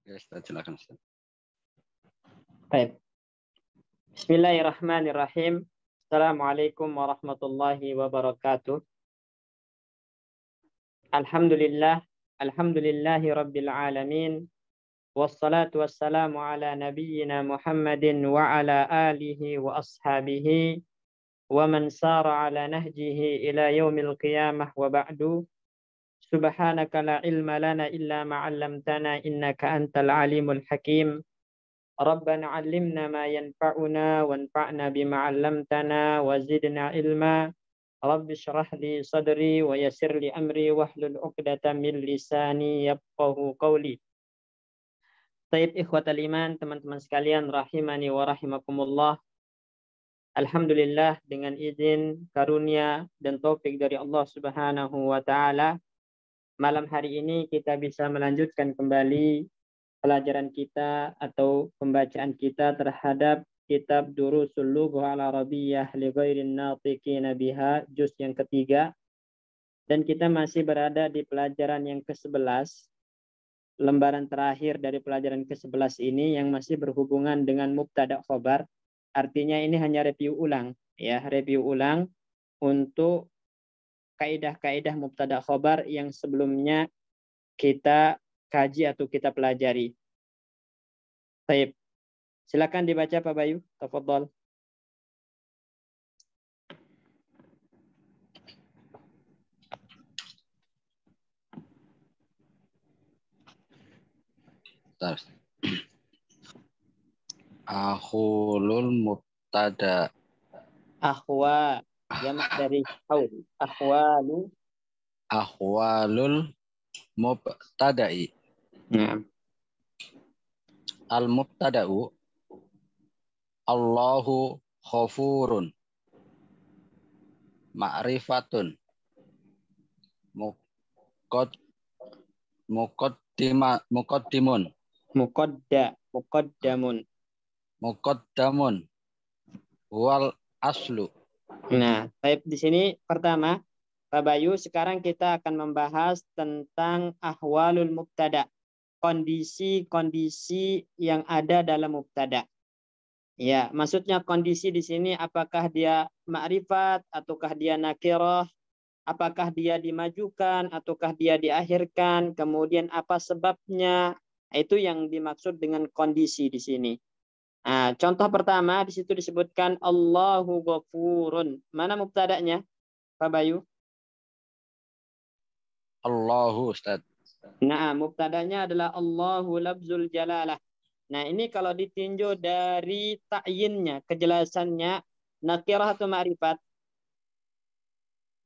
Ya, Ustaz, silakan Ustaz. Baik. Bismillahirrahmanirrahim. Assalamualaikum warahmatullahi wabarakatuh. Alhamdulillahi rabbil alamin. Wassalatu wassalamu ala nabiyyina Muhammadin wa ala alihi wa ashabihi wa man sara ala nahjihi ila yaumil qiyamah wa ba'du. Subhanaka la ilma lana illa ma 'allamtana innaka antal alimul hakim. Rabbana 'allimna ma yanfa'una wanfa'na bima 'allamtana wa zidna ilma. Rabbi shrah li sadri wa yassir li amri wahlul 'uqdatam min lisani yafqahu qawli. Taib ikhwatal iman, teman-teman sekalian rahimani wa rahimakumullah. Alhamdulillah, dengan izin, karunia dan taufik dari Allah Subhanahu wa taala, malam hari ini kita bisa melanjutkan kembali pelajaran kita atau pembacaan kita terhadap kitab Durusul Lughah Al-Arabiyyah li Ghairin Natiqina Biha, juz yang ketiga, dan kita masih berada di pelajaran yang ke-11, lembaran terakhir dari pelajaran ke-11 ini yang masih berhubungan dengan mubtada khobar. Artinya ini hanya review ulang, ya, review ulang untuk kaidah-kaidah mubtada khobar yang sebelumnya kita kaji atau kita pelajari. Baik. Silakan dibaca Pak Bayu, tafadhol. Akhulul mubtada. Akhwa, jamak dari haul. Akhwalu. Akhwalul mubtada'i. Nah. Al-mubtada'u Allahu khafurun ma'rifatun muqaddamun wal aslu. Nah, baik, di sini pertama Pak Bayu, sekarang kita akan membahas tentang ahwalul mubtada, kondisi-kondisi yang ada dalam mubtada. Ya, maksudnya kondisi di sini apakah dia ma'rifat ataukah dia nakirah, apakah dia dimajukan ataukah dia diakhirkan, kemudian apa sebabnya. Itu yang dimaksud dengan kondisi di sini. Nah, contoh pertama di situ disebutkan Allahu Ghafurun. Mana mubtada'nya, Pak Bayu? Allahu, Ustaz. Nah, mubtada'nya adalah Allahu lafzul jalalah. Nah, ini kalau ditinjau dari ta'yinnya, kejelasannya, nakirah atau ma'rifat?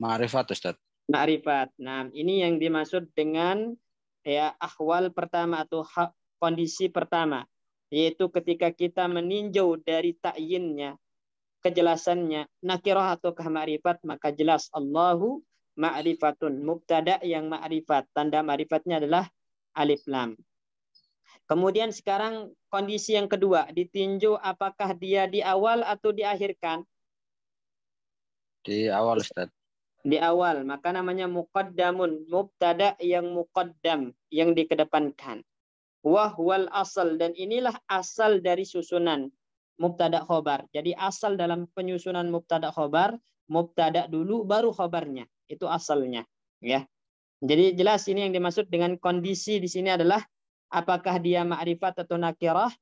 Ma'rifat, Ustaz. Ma'rifat. Nah, ini yang dimaksud dengan ya ahwal pertama atau kondisi pertama, yaitu ketika kita meninjau dari ta'yinnya, kejelasannya, nakirah atau ma'rifat, maka jelas Allahu ma'rifatun, mubtada yang ma'rifat, tanda ma'rifatnya adalah alif lam. Kemudian sekarang kondisi yang kedua, ditinjau apakah dia di awal atau diakhirkan. Di awal, Ustaz. Di awal, maka namanya muqaddamun, mubtada yang muqaddam, yang dikedepankan. Wahwal asal, dan inilah asal dari susunan mubtada khobar. Jadi asal dalam penyusunan mubtada khobar, mubtada dulu baru khobarnya. Itu asalnya, ya. Jadi jelas ini yang dimaksud dengan kondisi di sini adalah apakah dia ma'rifat atau nakirah,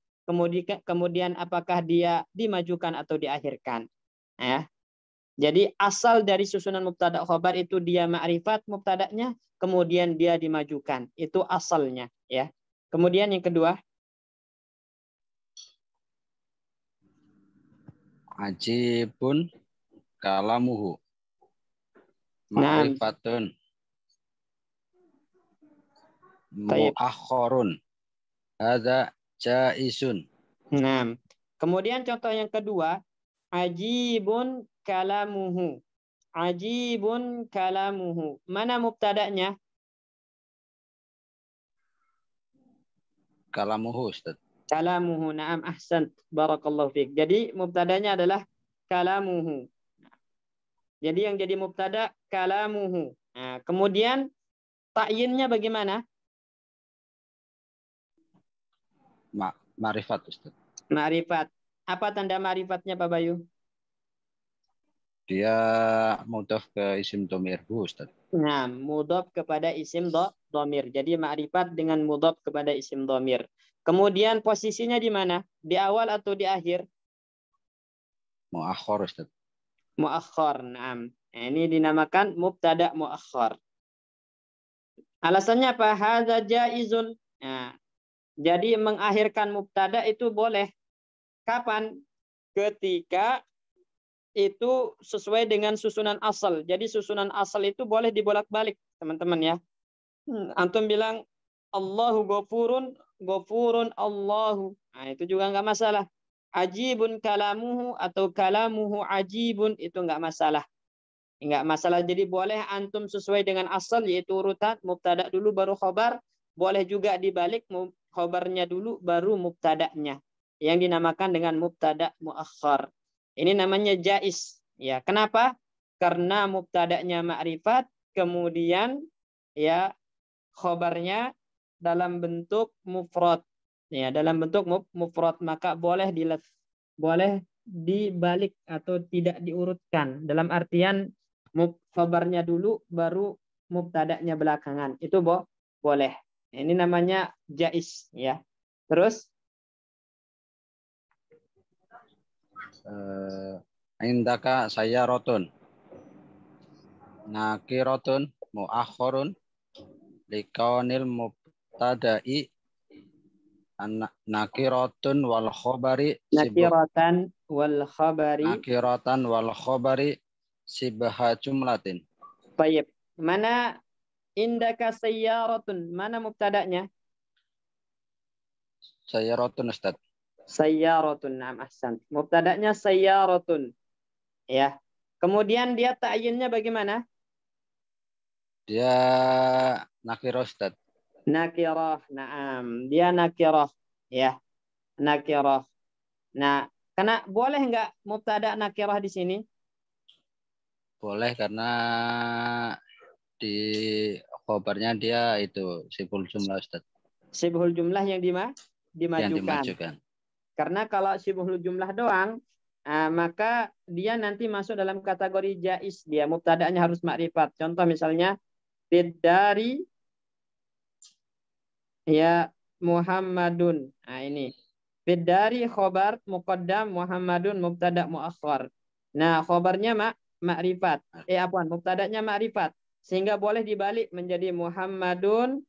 kemudian apakah dia dimajukan atau diakhirkan. Ya. Jadi asal dari susunan mubtada khobar itu dia ma'rifat mubtada'nya, kemudian dia dimajukan. Itu asalnya, ya. Kemudian yang kedua, ajibun kalamuhu ma'rifatun mu'akhorun hadza jaisun. Nah, kemudian contoh yang kedua, ajibun kalamuhu. Ajibun kalamuhu. Mana mubtada'nya? Kalamuhu, Ustaz. Kalamuhu. Naam, ahsan. Barakallahu fiik. Jadi mubtada'nya adalah kalamuhu. Jadi yang jadi mubtada kalamuhu. Nah, kemudian ta'yinnya bagaimana? Ma'rifat Ustaz. Ma'rifat. Apa tanda ma'rifatnya Pak Bayu? Dia mudhaf ke isim dhamir Ustaz. Nah, mudhaf kepada isim dhamir. Jadi ma'rifat dengan mudhaf kepada isim dhamir. Kemudian posisinya di mana? Di awal atau di akhir? Mu'akhkhar Ustaz. Mu'akhkhar. Naam. Nah, ini dinamakan mubtada mu'akhkhar. Alasannya apa? Hadza jaizun. Nah, jadi mengakhirkan mubtada itu boleh. Kapan? Ketika itu sesuai dengan susunan asal. Jadi susunan asal itu boleh dibolak-balik, teman-teman ya. Antum bilang Allahu ghafurun, ghafurun Allahu. Nah, itu juga nggak masalah. Ajibun kalamuhu atau kalamuhu ajibun, itu nggak masalah. Nggak masalah. Jadi boleh antum sesuai dengan asal, yaitu urutan mubtada dulu baru khobar. Boleh juga dibalik, khobarnya dulu baru mubtada'nya, yang dinamakan dengan mubtada muakhkhar. Ini namanya jaiz. Ya, kenapa? Karena mubtada'nya ma'rifat, kemudian ya khobarnya dalam bentuk mufrad. Ya, dalam bentuk mufrad, maka boleh dibalik atau tidak diurutkan. Dalam artian khobarnya dulu baru mubtada'nya belakangan. Itu boleh. Ini namanya jaiz ya. Terus Indaka sayyaratun. Nakiratun mu'akhkharun likaunil mubtada'i nakiratun wal khabari nakiratan wal khabari. Nakiratan wal khabari sibha jumlatin. Baik. Mana indaka sayyaratun? Mana mubtada'nya? Sayyaratun Ustaz. Sayyaratun. Naam, ahsan. Mubtada'nya sayyaratun. Ya. Kemudian dia ta'yinnya bagaimana? Dia nakirah Ustaz. Nakirah. Naam. Dia nakirah. Ya. Nakirah. Nah, karena boleh nggak mubtada nakirah di sini? Boleh karena di khabarnya dia itu sibul jumlah Ustaz. Sibhul jumlah yang dimajukan. Yang dimajukan. Karena kalau sibhul jumlah doang, maka dia nanti masuk dalam kategori jaiz. Dia mubtada'nya harus makrifat. Contoh misalnya dari ya Muhammadun. Nah ini dari khobar muqaddam Muhammadun mubtada muakhkhar. Nah khobarnya makrifat. Mubtada'nya makrifat. Sehingga boleh dibalik menjadi Muhammadun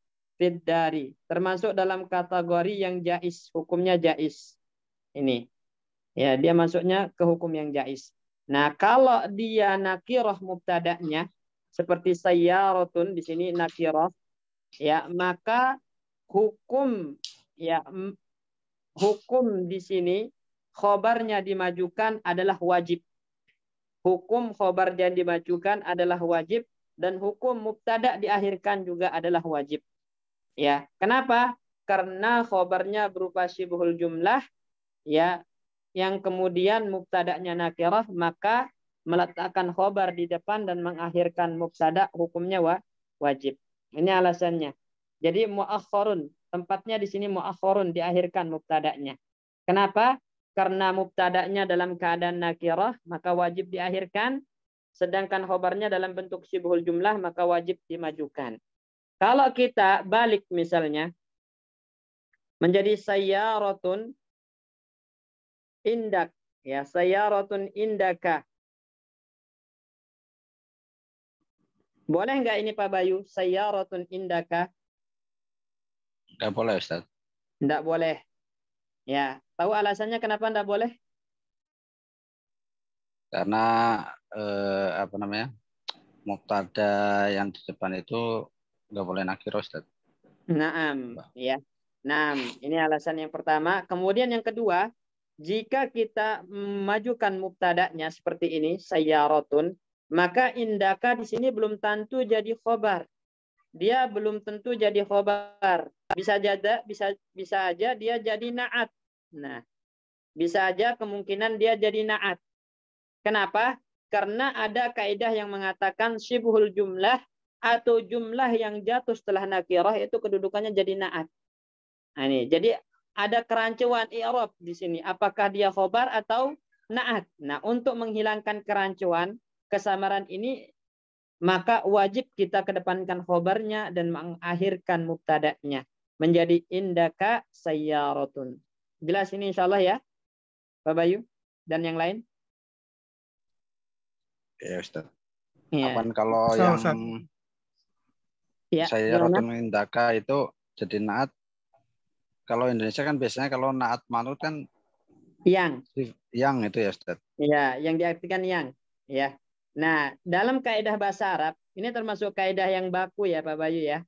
dari. Termasuk dalam kategori yang jaiz. Hukumnya jaiz. Ini. Ya, dia masuknya ke hukum yang jaiz. Nah, kalau dia nakirah mubtada'nya seperti sayyaratun di sini nakirah, ya, maka hukum di sini khobarnya dimajukan adalah wajib. Hukum khobar yang dimajukan adalah wajib dan hukum mubtada diakhirkan juga adalah wajib. Ya, kenapa? Karena khobarnya berupa syibhul jumlah, ya, yang kemudian mubtada'nya nakirah, maka meletakkan khobar di depan dan mengakhirkan mubtada hukumnya wajib. Ini alasannya. Jadi muakhkharun, tempatnya di sini muakhkharun, diakhirkan mubtada'nya. Kenapa? Karena mubtada'nya dalam keadaan nakirah, maka wajib diakhirkan, sedangkan khobarnya dalam bentuk syibhul jumlah, maka wajib dimajukan. Kalau kita balik misalnya menjadi sayyaratun indak, ya, sayyaratun indaka. Boleh nggak ini Pak Bayu? Sayyaratun indaka? Nggak boleh Ustaz. Nggak boleh. Ya, tahu alasannya kenapa nggak boleh? Karena mubtada yang di depan itu nggak boleh nakirah Ustaz. Naam, ya. Naam, ini alasan yang pertama. Kemudian yang kedua, jika kita memajukan mubtada'nya seperti ini, sayyaratun, maka indaka di sini belum tentu jadi khobar. Dia belum tentu jadi khobar. Bisa aja dia jadi na'at. Nah, bisa aja kemungkinan dia jadi na'at. Kenapa? Karena ada kaidah yang mengatakan syibhul jumlah atau jumlah yang jatuh setelah nakirah itu kedudukannya jadi na'at. Nah, ini. Jadi ada kerancuan i'rab di sini. Apakah dia khobar atau na'at? Nah, untuk menghilangkan kerancuan, kesamaran ini, maka wajib kita kedepankan khobarnya dan mengakhirkan mubtada'nya. Menjadi indaka sayyaratun. Jelas ini insyaallah ya, Pak Bayu dan yang lain? Ya Ustaz. Ya. Apaan kalau yang Ya, saya gimana? rotun indaka itu jadi naat. Kalau Indonesia kan biasanya kalau naat manut kan Yang. itu ya Ustaz. Ya, yang diartikan yang. Ya. Nah, dalam kaidah bahasa Arab, ini termasuk kaidah yang baku ya Pak Bayu ya.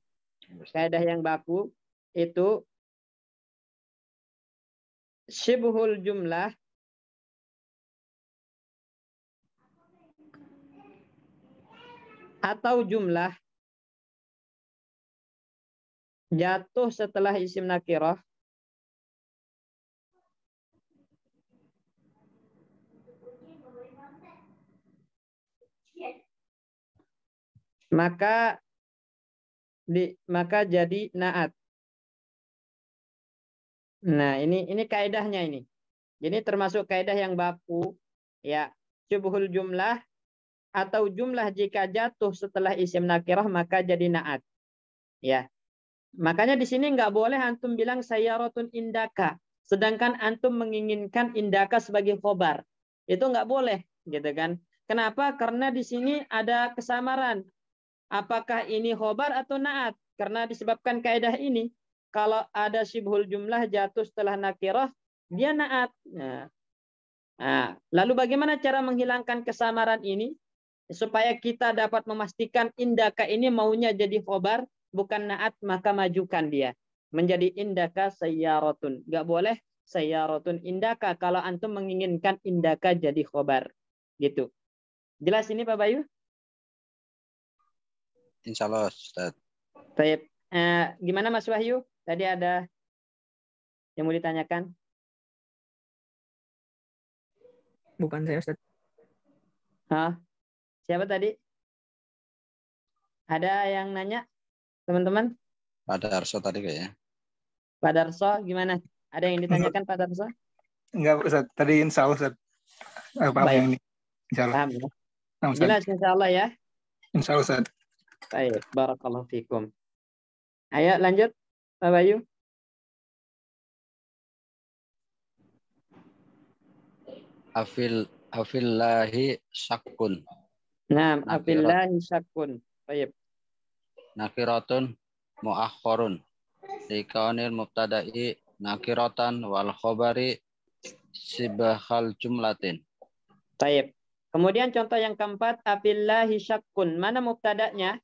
Kaidah yang baku itu syibhul jumlah atau jumlah jatuh setelah isim nakirah maka jadi naat. Nah, ini kaidahnya ini. Jadi termasuk kaidah yang baku ya. Syibhul jumlah atau jumlah jika jatuh setelah isim nakirah maka jadi naat. Ya. Makanya di sini nggak boleh antum bilang sayyaratun indaka, sedangkan antum menginginkan indaka sebagai khobar. Itu nggak boleh, gitu kan? Kenapa? Karena di sini ada kesamaran. Apakah ini khobar atau naat? Karena disebabkan kaidah ini, kalau ada syibhul jumlah jatuh setelah nakirah, dia naat. Nah, lalu bagaimana cara menghilangkan kesamaran ini? Supaya kita dapat memastikan indaka ini maunya jadi khobar, bukan naat, maka majukan dia. Menjadi indaka sayyaratun. Nggak boleh sayyaratun indaka kalau antum menginginkan indaka jadi khobar. Gitu. Jelas ini Pak Bayu? Insya Allah Ustaz. Baik. Gimana Mas Wahyu? Tadi ada yang mau ditanyakan? Bukan saya Ustaz. Hah? Siapa tadi? Ada yang nanya? Teman-teman? Pak Darso tadi kayaknya. Pak Darso, gimana? Ada yang ditanyakan Pak Darso? Enggak Ustaz. Tadi insya Allah Ustaz. Paham yang ini. Insya Allah. Paham ya? Nah, Ustaz. Jelas insya Allah ya? Insya Allah Ustaz. Baik, barakallahu fikum. Ayo lanjut, Pak Bayu. Afillahi syakun. Nah, afillahi syakun. Baik. Nakiratun muakhorun. Likaunil mubtada'i nakiratan wal khobari sibahal jumlatin. Baik. Kemudian contoh yang keempat, afillahi syakun. Mana mubtada'nya?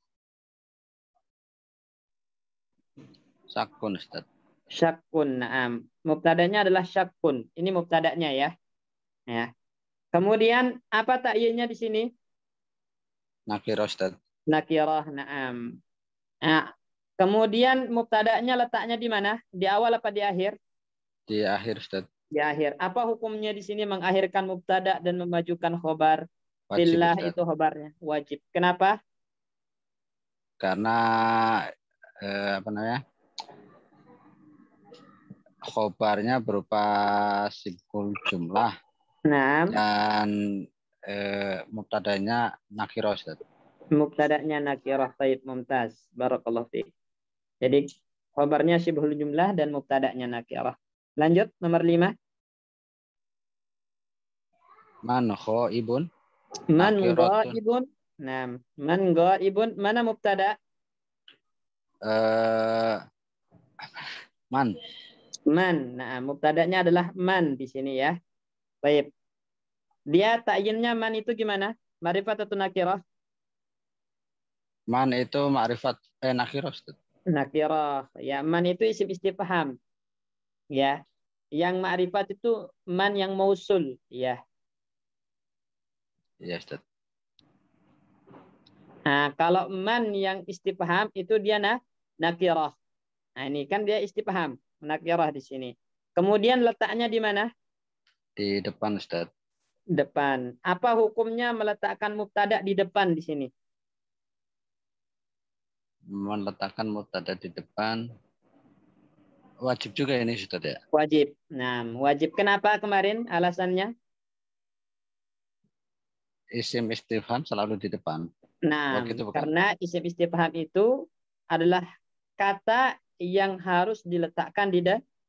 Syakun Ustaz. Syakun. Nah, mubtada'nya adalah syakun. Ini mubtada'nya ya. Ya. Kemudian apa ta'yinnya di sini? Nakirah Ustaz. Nakirah. Naam. Nah, kemudian mubtada'nya letaknya di mana? Di awal apa di akhir? Di akhir Ustaz. Di akhir. Apa hukumnya di sini mengakhirkan mubtada dan memajukan khobar? Wajib Fillah Ustaz. itu khobarnya. Wajib. Kenapa? Karena apa namanya? Khobarnya berupa sibul jumlah. Nah, Dan mubtadanya nakirah Ustaz. mubtada'nya nakirah. Taib, mumtaz. Barakallahu fiik. Jadi khobarnya syibhul jumlah dan mubtada'nya nakirah. Lanjut nomor 5. Man ghaibun. Man Nakiratun. ghaibun. Nah, man ghaibun mana mubtada'? Man. Man. Nah, mubtada'nya adalah man di sini ya. Baik. Dia ta'yinnya man itu gimana? Ma'rifat atau nakirah? Man itu ma'rifat nakirah Ustaz. Nakirah. Ya, man itu isim istifham. Ya. Yang ma'rifat itu man yang mausul, ya. Iya Ustaz. Nah, kalau man yang istifham itu dia nakirah. Nah, ini kan dia istifham, nakirah di sini. Kemudian letaknya di mana? Di depan Ustaz. Depan. Apa hukumnya meletakkan mubtada di depan di sini? Meletakkan mubtada di depan Wajib juga ini Ustaz ya. Wajib. Nah, wajib kenapa kemarin alasannya? Isim istifham selalu di depan. Nah, Begitu bukan? karena isim istifham itu adalah kata yang harus diletakkan di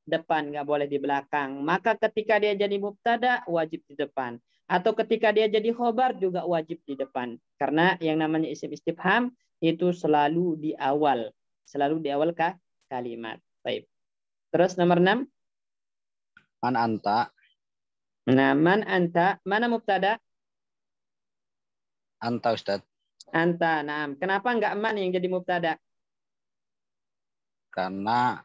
depan, nggak boleh di belakang. Maka ketika dia jadi mubtada, wajib di depan. Atau ketika dia jadi khobar juga wajib di depan. Karena yang namanya isim istifham itu selalu di awal. Selalu di awal kalimat. Baik. Terus nomor 6. Man anta. Nah, man anta. Mana mubtada? Anta Ustaz. Anta. Nah, kenapa nggak man yang jadi mubtada? Karena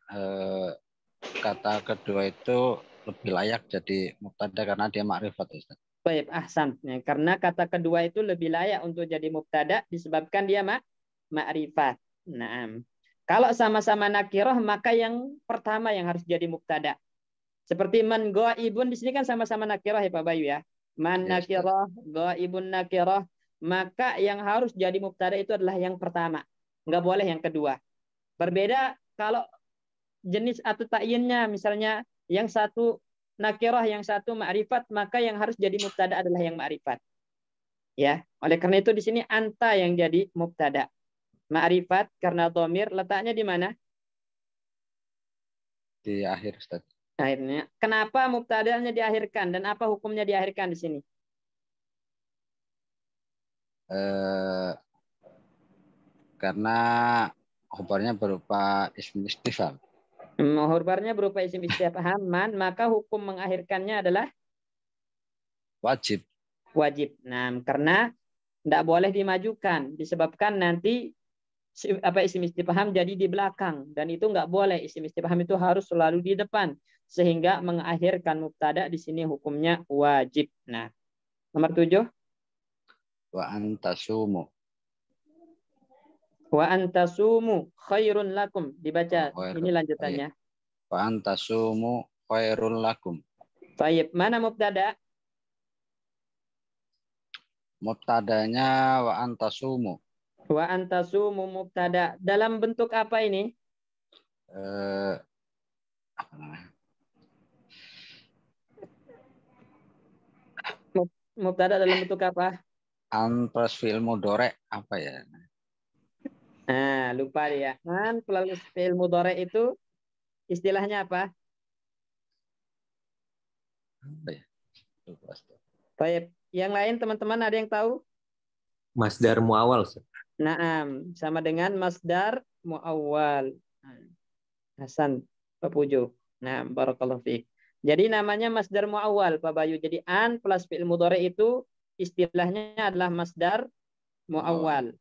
kata kedua itu lebih layak jadi mubtada karena dia makrifat Ustaz. Baik, ahsan. Ya, karena kata kedua itu lebih layak untuk jadi mubtada disebabkan dia ma'rifat. Nah, kalau sama-sama nakirah maka yang pertama yang harus jadi mubtada. Seperti man ghaibun di sini kan sama-sama nakirah ya Pak Bayu ya. Man Ya, Ustaz. nakirah, ghaibun nakirah, maka yang harus jadi mubtada itu adalah yang pertama. Enggak boleh yang kedua. Berbeda kalau jenis atau ta'yinnya, misalnya yang satu nakirah, yang satu ma'rifat, maka yang harus jadi mubtada adalah yang ma'rifat. Ya, oleh karena itu di sini anta yang jadi mubtada. Ma'rifat karena dhamir letaknya di mana? Di akhir Ustaz. Akhirnya. Kenapa mubtadanya diakhirkan dan apa hukumnya diakhirkan di sini? Karena khobarnya berupa ism istifham. Hurbarnya berupa isim istifham man, maka hukum mengakhirkannya adalah Wajib. wajib. Nah, karena tidak boleh dimajukan disebabkan nanti isim istifham jadi di belakang dan itu nggak boleh. Isim istifham itu harus selalu di depan sehingga mengakhirkan mubtada di sini hukumnya wajib. Nah, nomor 7. Wa antasumu. Wa antasumu khairun lakum. Dibaca. Ini lanjutannya. Wa antasumu khairul lakum. Baik, mana mubtada? Mubtadanya wa antasumu. Wa antasumu mubtada. Dalam bentuk apa ini? Apa namanya? Mubtada dalam bentuk apa? An plus fi'il mudhari apa ya? Nah, lupa dia. An plus fi'il mudhari itu istilahnya apa? Apa ya? Lupa, Ustaz. Baik. Yang lain teman-teman ada yang tahu? Masdar muawal. Naam, sama dengan masdar muawwal. Hasan, Pak Pujo. Nah, barakallahu fiik. Jadi namanya masdar muawwal, Pak Bayu. Jadi an plus fi'il mudhari itu istilahnya adalah masdar muawwal.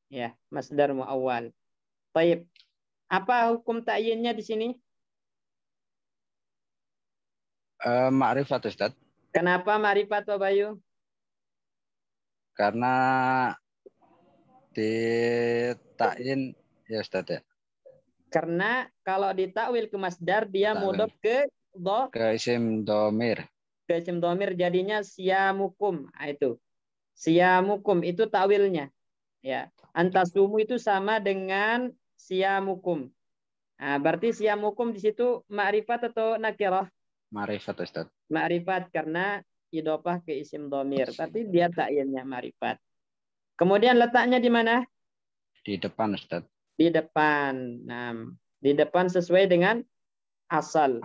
Ya, masdar muawwal. Baik. Apa hukum ta'yinnya di sini? Ma'rifat Ustaz. Kenapa ma'rifat Pak Bayu? Karena di ta'yin ya Ustaz ya. Karena kalau ditakwil ke masdar dia mudhof ke isim dhamir. Ke isim dhamir jadinya siyamukum. Nah, itu. Siyamukum itu takwilnya. Ya. Antasumu itu sama dengan siyamukum. Nah, berarti siyamukum di situ ma'rifat atau nakirah? Ma'rifat Ustaz. Ma'rifat karena idhofah ke isim dhamir, tapi dia ta'yinnya ma'rifat. Kemudian letaknya di mana? Di depan Ustaz. Di depan. Nah, di depan sesuai dengan asal.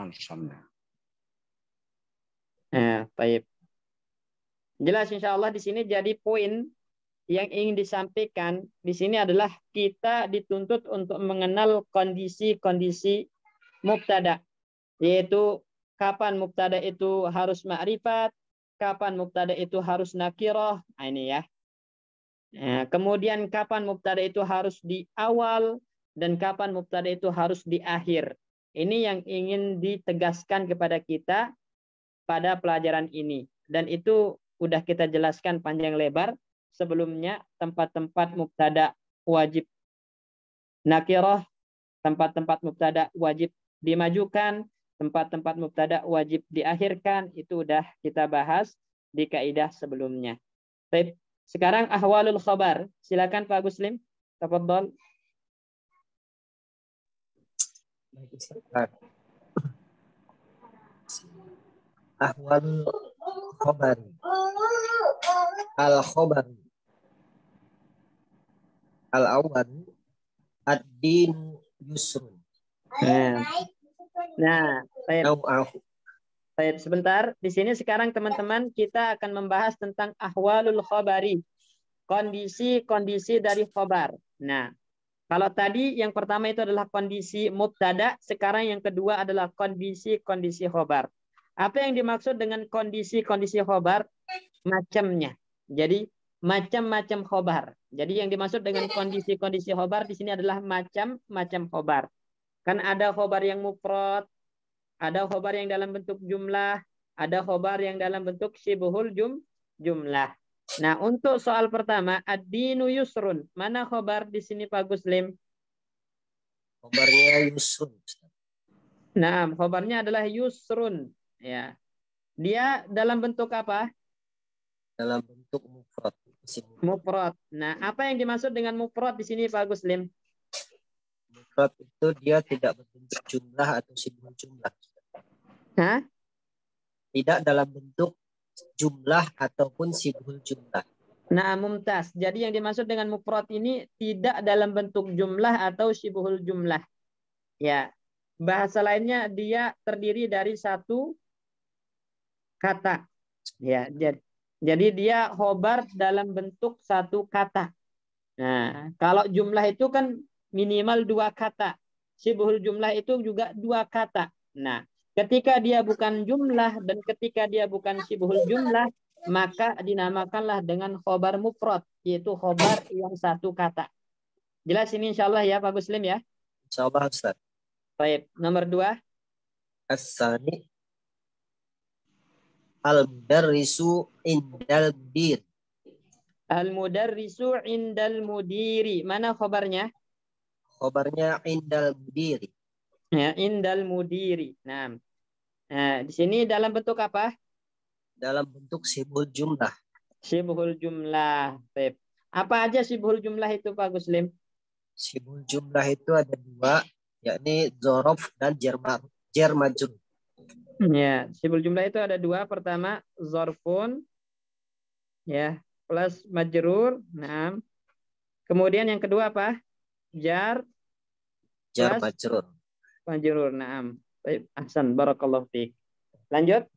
Nah, baik. Jelas insyaallah di sini jadi poin yang ingin disampaikan di sini adalah kita dituntut untuk mengenal kondisi-kondisi mubtada, yaitu kapan mubtada itu harus ma'rifat, kapan mubtada itu harus nakirah. Nah, ini ya. Nah, kemudian kapan mubtada itu harus di awal dan kapan mubtada itu harus di akhir. Ini yang ingin ditegaskan kepada kita pada pelajaran ini. Dan itu udah kita jelaskan panjang lebar sebelumnya. Tempat-tempat mubtada wajib nakirah, tempat-tempat mubtada wajib dimajukan, tempat-tempat mubtada wajib diakhirkan, itu udah kita bahas di kaidah sebelumnya. Baik, sekarang ahwalul khabar. Silakan Pak Guslim. Tafadhol. Ahwalul khobari. Al-khobari. Al-awwalu ad-dinu yusrun. Nah, baik. Nau'ahu. Baik, sebentar. Di sini sekarang teman-teman kita akan membahas tentang ahwalul khabari. Kondisi-kondisi dari khobar. Nah, kalau tadi yang pertama itu adalah kondisi mubtada, sekarang yang kedua adalah kondisi-kondisi khobar. Apa yang dimaksud dengan kondisi-kondisi khobar? Macamnya. Jadi macam-macam khobar. Jadi yang dimaksud dengan kondisi-kondisi khobar di sini adalah macam-macam khobar. Kan ada khobar yang mufrad, ada khobar yang dalam bentuk jumlah, ada khobar yang dalam bentuk syibhul jumlah. Nah, untuk soal pertama, ad-dinu yusrun. Mana khobar di sini Pak Guslim? Khobarnya yusrun. Nah, khobarnya adalah yusrun. Ya. Dia dalam bentuk apa? Dalam bentuk mufrad. Mufrad. Nah, apa yang dimaksud dengan mufrad di sini Pak Guslim? Mufrad itu dia tidak berbentuk jumlah atau syibhul jumlah. Hah? Tidak dalam bentuk jumlah ataupun syibhul jumlah. Nah, mumtaz. Jadi yang dimaksud dengan mufrad ini tidak dalam bentuk jumlah atau syibhul jumlah. Ya. Bahasa lainnya dia terdiri dari satu kata. Ya, jadi dia khobar dalam bentuk satu kata. Nah, kalau jumlah itu kan minimal dua kata. Syibhul jumlah itu juga dua kata. Nah, ketika dia bukan jumlah dan ketika dia bukan syibhul jumlah, maka dinamakanlah dengan khobar mufrad, yaitu khobar yang satu kata. Jelas ini insya Allah ya Pak Muslim ya? Insya Allah Ustaz. Baik, nomor 2. As-sani al-mudarrisu indal mudir. Al-mudarrisu indal mudiri. Mana khobarnya? Khobarnya indal mudiri. Ya, indal mudiri. Nah, di sini dalam bentuk apa? Dalam bentuk syibhul jumlah. Syibhul jumlah. Baik. Apa aja syibhul jumlah itu Pak Guslim? Syibhul jumlah itu ada dua, yakni dzaraf dan jar majrur. Ya, syibhul jumlah itu ada dua. Pertama, zarfun, ya, plus majrur. Nah, kemudian yang kedua apa? Jar plus Majrur. majrur. Nah, baik, ahsan, barakallahu fiik. Lanjut.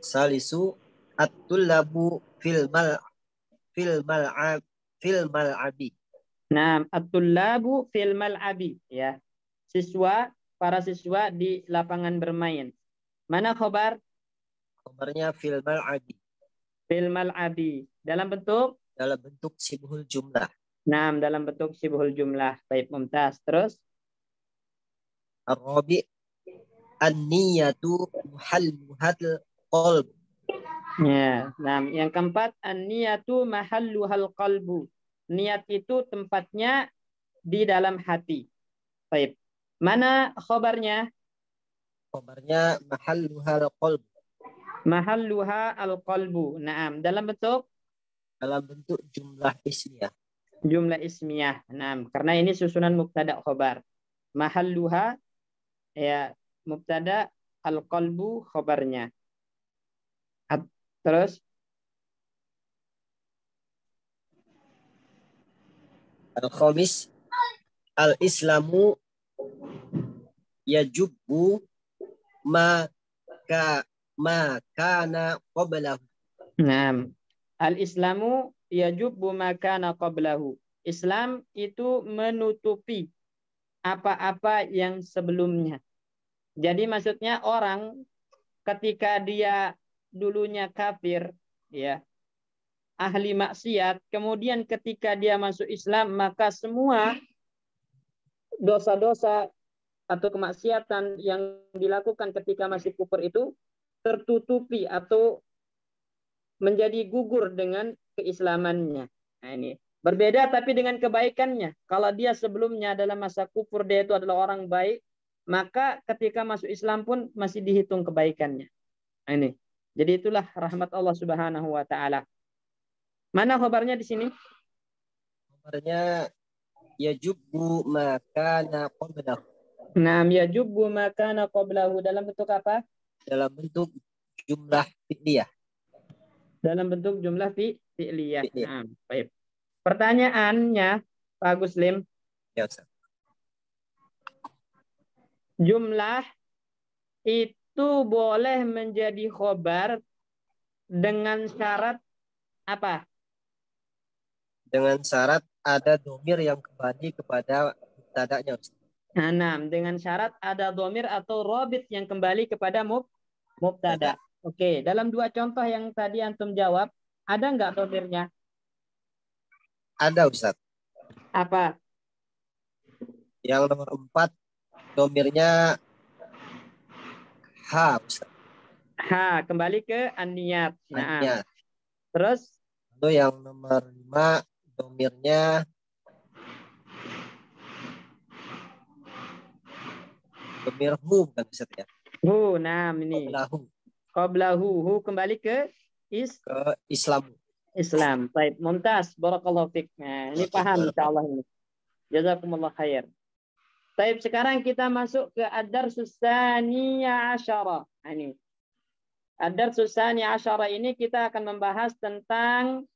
Salisu at-tullabu fil mal'abi. Nah, at-tullabu fil mal'abi, ya. Para siswa di lapangan bermain. Mana khobar? Khobarnya fil mal'abi. Fil mal'abi. Dalam bentuk? Dalam bentuk syibhul jumlah. Nah, dalam bentuk syibhul jumlah. Baik, mumtaz. Terus? Ar-rabi an-niyatu muhalluhal qalb. Ya, nah, yang keempat, an-niyatu mahalluhal qalbu. Niat itu tempatnya di dalam hati. Baik. Mana khobarnya? Khobarnya mahalluhal qalb. Mahalluha al-qalbu. Naam, dalam bentuk? Dalam bentuk jumlah ismiyah. Jumlah ismiyah. Naam, karena ini susunan mubtada khobar. Mahalluha, ya, mubtada, al-qalbu khobarnya. Terus? Al-khamis al-islamu yajubbu ma kana qablahu. Nah, al-islamu yajubbu ma kana qablahu. Islam itu menutupi apa-apa yang sebelumnya. Jadi maksudnya orang ketika dia dulunya kafir, ya, ahli maksiat, kemudian ketika dia masuk Islam, maka semua dosa-dosa atau kemaksiatan yang dilakukan ketika masih kufur itu tertutupi atau menjadi gugur dengan keislamannya. Nah, ini berbeda tapi dengan kebaikannya. Kalau dia sebelumnya dalam masa kufur dia itu adalah orang baik, maka ketika masuk Islam pun masih dihitung kebaikannya. Nah, ini. Jadi itulah rahmat Allah Subhanahu wa taala. Mana khabarnya di sini? Khabarnya yajubbu ma kana qablahu. Naam yajubbu ma kana qablahu dalam bentuk apa? Dalam bentuk jumlah fi'liyah. Dalam bentuk jumlah fi'liyah. Fi'liyah. Naam, baik. Pertanyaannya, Pak Guslim, Ya, Ustaz. jumlah itu boleh menjadi khobar dengan syarat apa? Dengan syarat ada domir yang kembali kepada mubtada'nya, Ustaz. Nah, dengan syarat ada domir atau robit yang kembali kepada mubtada. Oke, dalam dua contoh yang tadi antum jawab, ada nggak domirnya? Ada, Ustaz. Apa? Yang nomor 4 domirnya ha, Ustaz. Ha, kembali ke an-niyat. Nah, Hanya. terus Lalu yang nomor 5 domirnya domir hu, bukan, Ustaz, ya. hu. Nah, ini Qablahu, qablahu. Hu kembali ke ke Islam. Islam. Baik, mumtaz. Barakallahu fiik. Nah, ini paham insyaallah ini. Jazakumullah khair. Baik, sekarang kita masuk ke ad-darsus tsaniyah asyara. Nah, ini. Ad-darsus tsaniyah asyara ini kita akan membahas tentang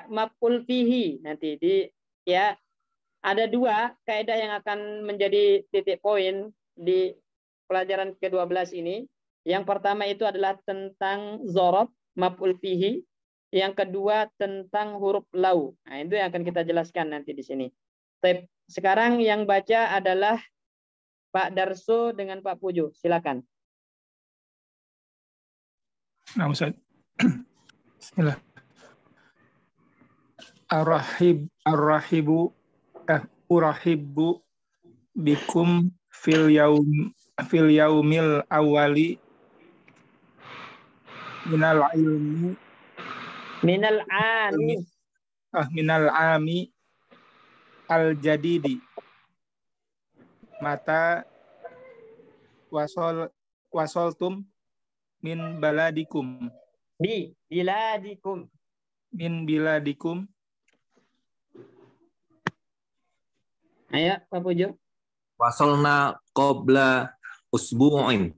maf'ul fihi. Nanti ya ada dua kaidah yang akan menjadi titik poin di pelajaran ke-12 ini. Yang pertama itu adalah tentang dzaraf maf'ul fihi. Yang kedua tentang huruf lau. Nah, itu yang akan kita jelaskan nanti di sini. Tapi sekarang yang baca adalah Pak Darso dengan Pak Pujo. Silakan. Nah, Ustaz. Bismillah. Ar-rahibu urahibu bikum fil yaumil awali minal ilmi minal ami al jadidi mata wasoltum min baladikum biladikum. Ayo Pak Pujo. Wasolna qabla usbu'in.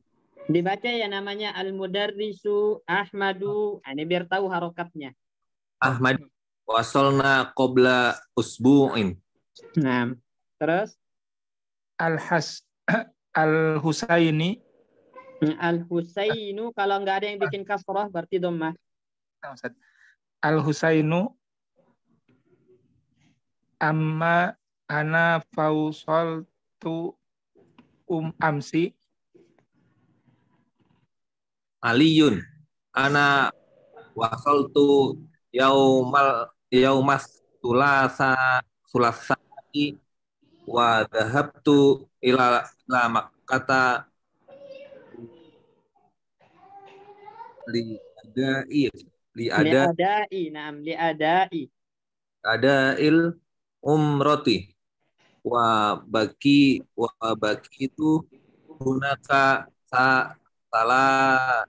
Dibaca ya namanya Al-Mudarrisu Ahmadu. Ini biar tahu harokatnya. Ahmad wasolna qabla usbu'in. Nah, terus Al-Husaini. Al-Husainu kalau nggak ada yang bikin kasrah berarti dhammah. Al-Husainu amma ana fausol tu amsi. Aliyun ana wasoltu yaumas sulasati wa dhahabtu ila Makkata liadai umroti wa baki itu hunaka salah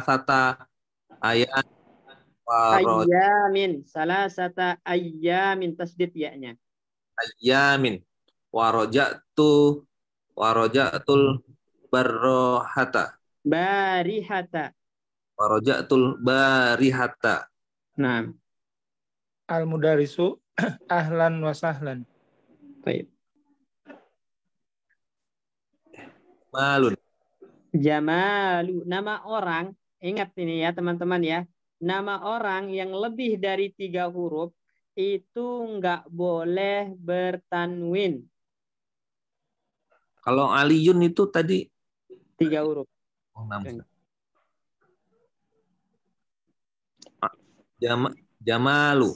sata ayat salah sata ayyamin tasdid ya-nya ayyamin warojatul barihata. Nah, Al-Mudarisu ahlan wa sahlan. Baik. Jamalu, nama orang, ingat ini ya teman-teman ya, nama orang yang lebih dari 3 huruf itu nggak boleh bertanwin. Kalau Aliyun itu tadi 3 huruf. Jamalu.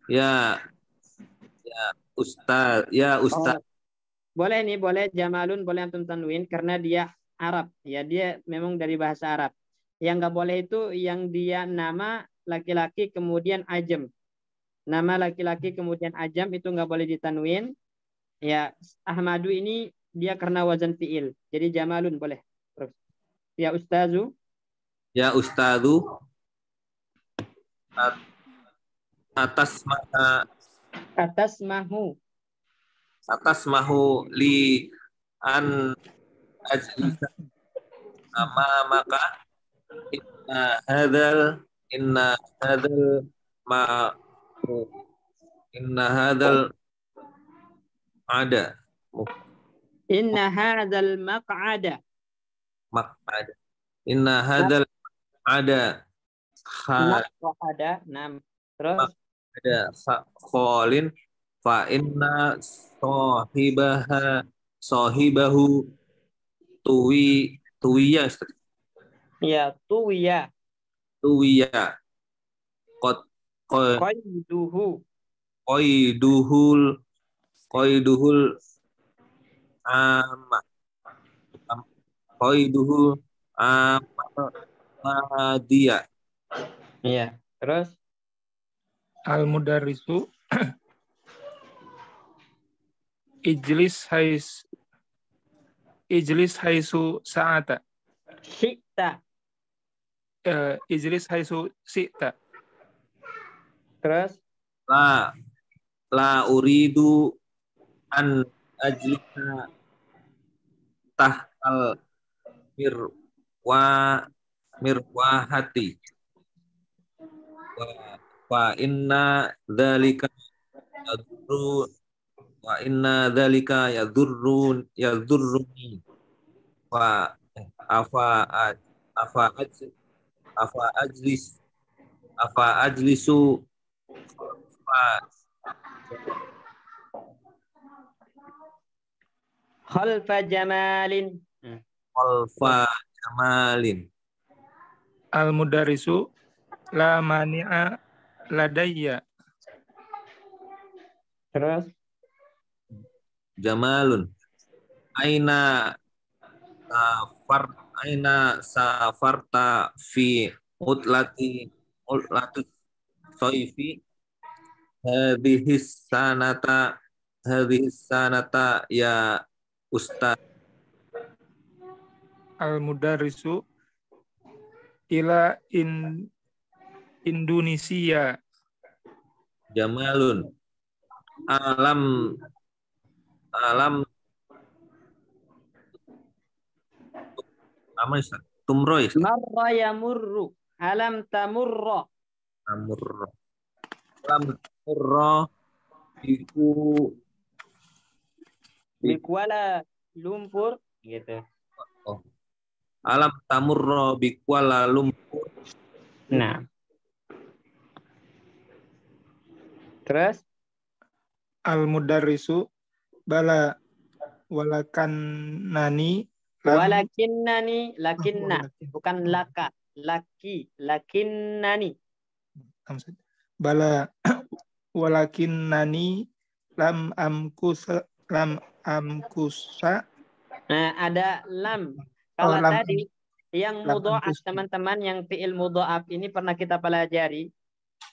Ya Ustaz. Oh, boleh nih, boleh Jamalun, boleh antum tanwin karena dia Arab. Ya, dia memang dari bahasa Arab. Yang nggak boleh itu yang dia nama laki-laki kemudian ajam. Nama laki-laki kemudian ajam itu nggak boleh ditanwin. Ya, Ahmadu ini dia karena wazan fi'il. Jadi Jamalun boleh. Terus. Ya Ustazu. Ya Ustazu. Atas mata Atas mahu. Atas mahu li an ajlisa maka inna hadal ma inna hadal ada Inna hadzal maq'ada. maq'ada inna hadal ada Maq'ada. Nah, terus ada kholin fa inna sahibahu tuwiya ya tuwiya. tuwiya qad Qaiduhu. qaiduhul amma qaiduhu dia Iya. Terus Al-mudarrisu ijlis haisu sa'ata. syi'ta. Ijlis haisu syi'ta. Terus la uridu an ajlisa tahtal mirwahati wa inna dzalika yadurru wa inna dzalika yadurruni wa afa ajlisu fa khalfa jamalin. khalfa jamalin Al-mudarrisu la mani'a ladayya. Terus jamalun aina safarta fi utlati soifi hadhihi sanata ya ustaz Al-mudarrisu ila Indonesia. jamalun alam apa tumroy marra yamurru. Alam tamurra. amur alam tamurra biku Bikwala lumpur gitu. alam tamurra bi Kuala Lumpur. Nah. Terus Al-mudarrisu bala walakanani walakinnani lakinna bukan laka. Laki lakinnani. bala walakinnani lam amkusa. Nah, ada lam. Kalau lam tadi yang lam mudha'af amkus. teman-teman, yang fi'il mudha'af ini pernah kita pelajari.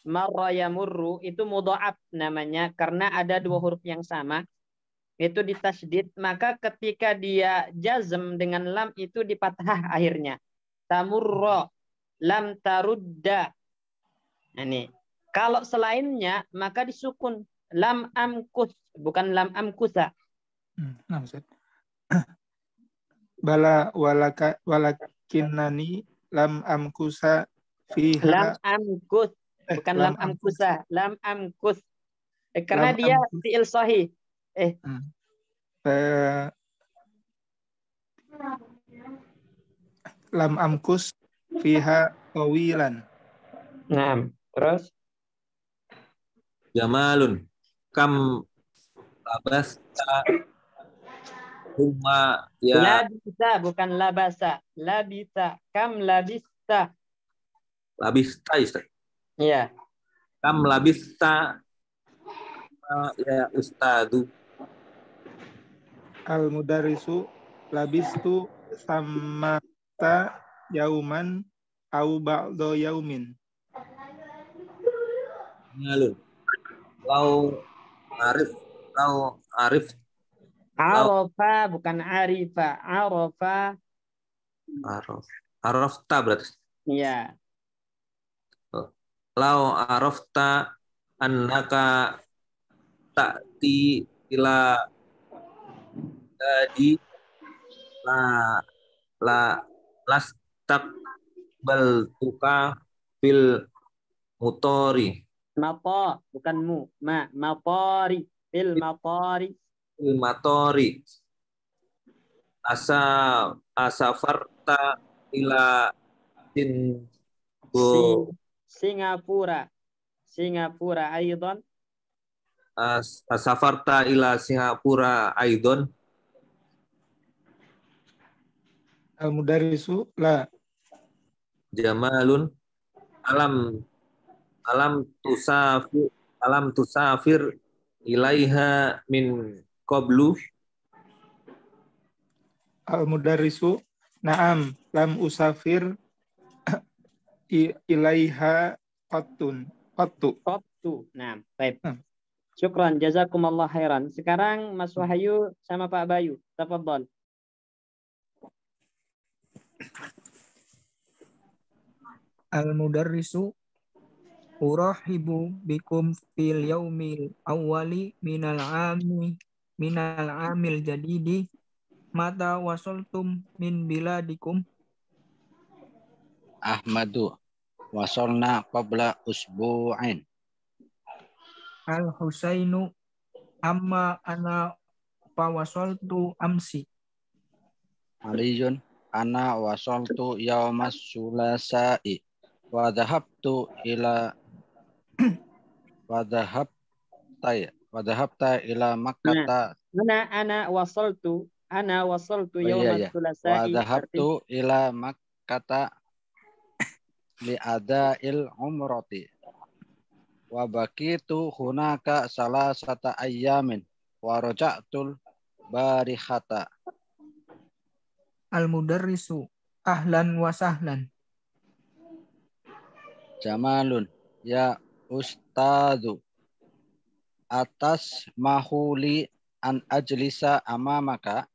Marra yamurru itu mudha'af namanya karena ada dua huruf yang sama. Itu ditasydid, maka ketika dia jazm dengan lam itu dipathah akhirnya. Tamurra, lam tarudda. Nah, ini. Kalau selainnya maka disukun. Lam amkus, bukan lam amkusa. Bala walakinnani lam amkusa fiha. Lam amkus, bukan lam amkusa. Lam amkus. Karena Lam dia amkus. fi'il sahih. Lam amkus fiha tawilan. Nah, terus Jamalun kam labasta huma ya labisa, bukan labasa. Labisa. Kam labista. labista Ustaz. Iya. Kam labista ya ustadu. Al-mudarrisu labistu samata yauman au ba'da yaumin. Jamalun lau arif Arafa, bukan arifa. Arafa. arafta berarti. Iya. Lau arafta annaka ta'ti ila di la la lastakbal tuka fil mutori Mata, bukan mu. Matari. Fil matari. fil matori asa asafarta ila Sing, Singapura. Singapura أيضا. asafarta ila Singapura aidon Al-mudarrisu la. Jamalun alam alam tusafir ilaiha min qablu Al-mudarrisu na'am lam usafir ilaiha qattun. Qattu. Qattu. Nah, baik. Hmm. Syukran, jazakumullah khairan. Sekarang Mas Wahyu sama Pak Bayu. Tafadhol. Al-mudarrisu urahibu bikum fil yaumil awwali minal amil jadidi mata wasoltum min biladikum. Ahmadu wasolna qabla usbu'in. Al-Husainu amma ana fawasoltu amsi. Aliyun ana wasoltu yaumas sulasa'i wa dhahabtu ila wa dhahabta ila Makkah. Ana wasaltu yawma Wa thulatsa'i. dhahabtu ila Makkah li ada'il umrati wa baqitu hunaka salasata ayyamin wa raja'tul barihata. Al-mudarrisu ahlan wa sahlan. Jamalun ya ustadu atas mahuli an ajlisa amamaka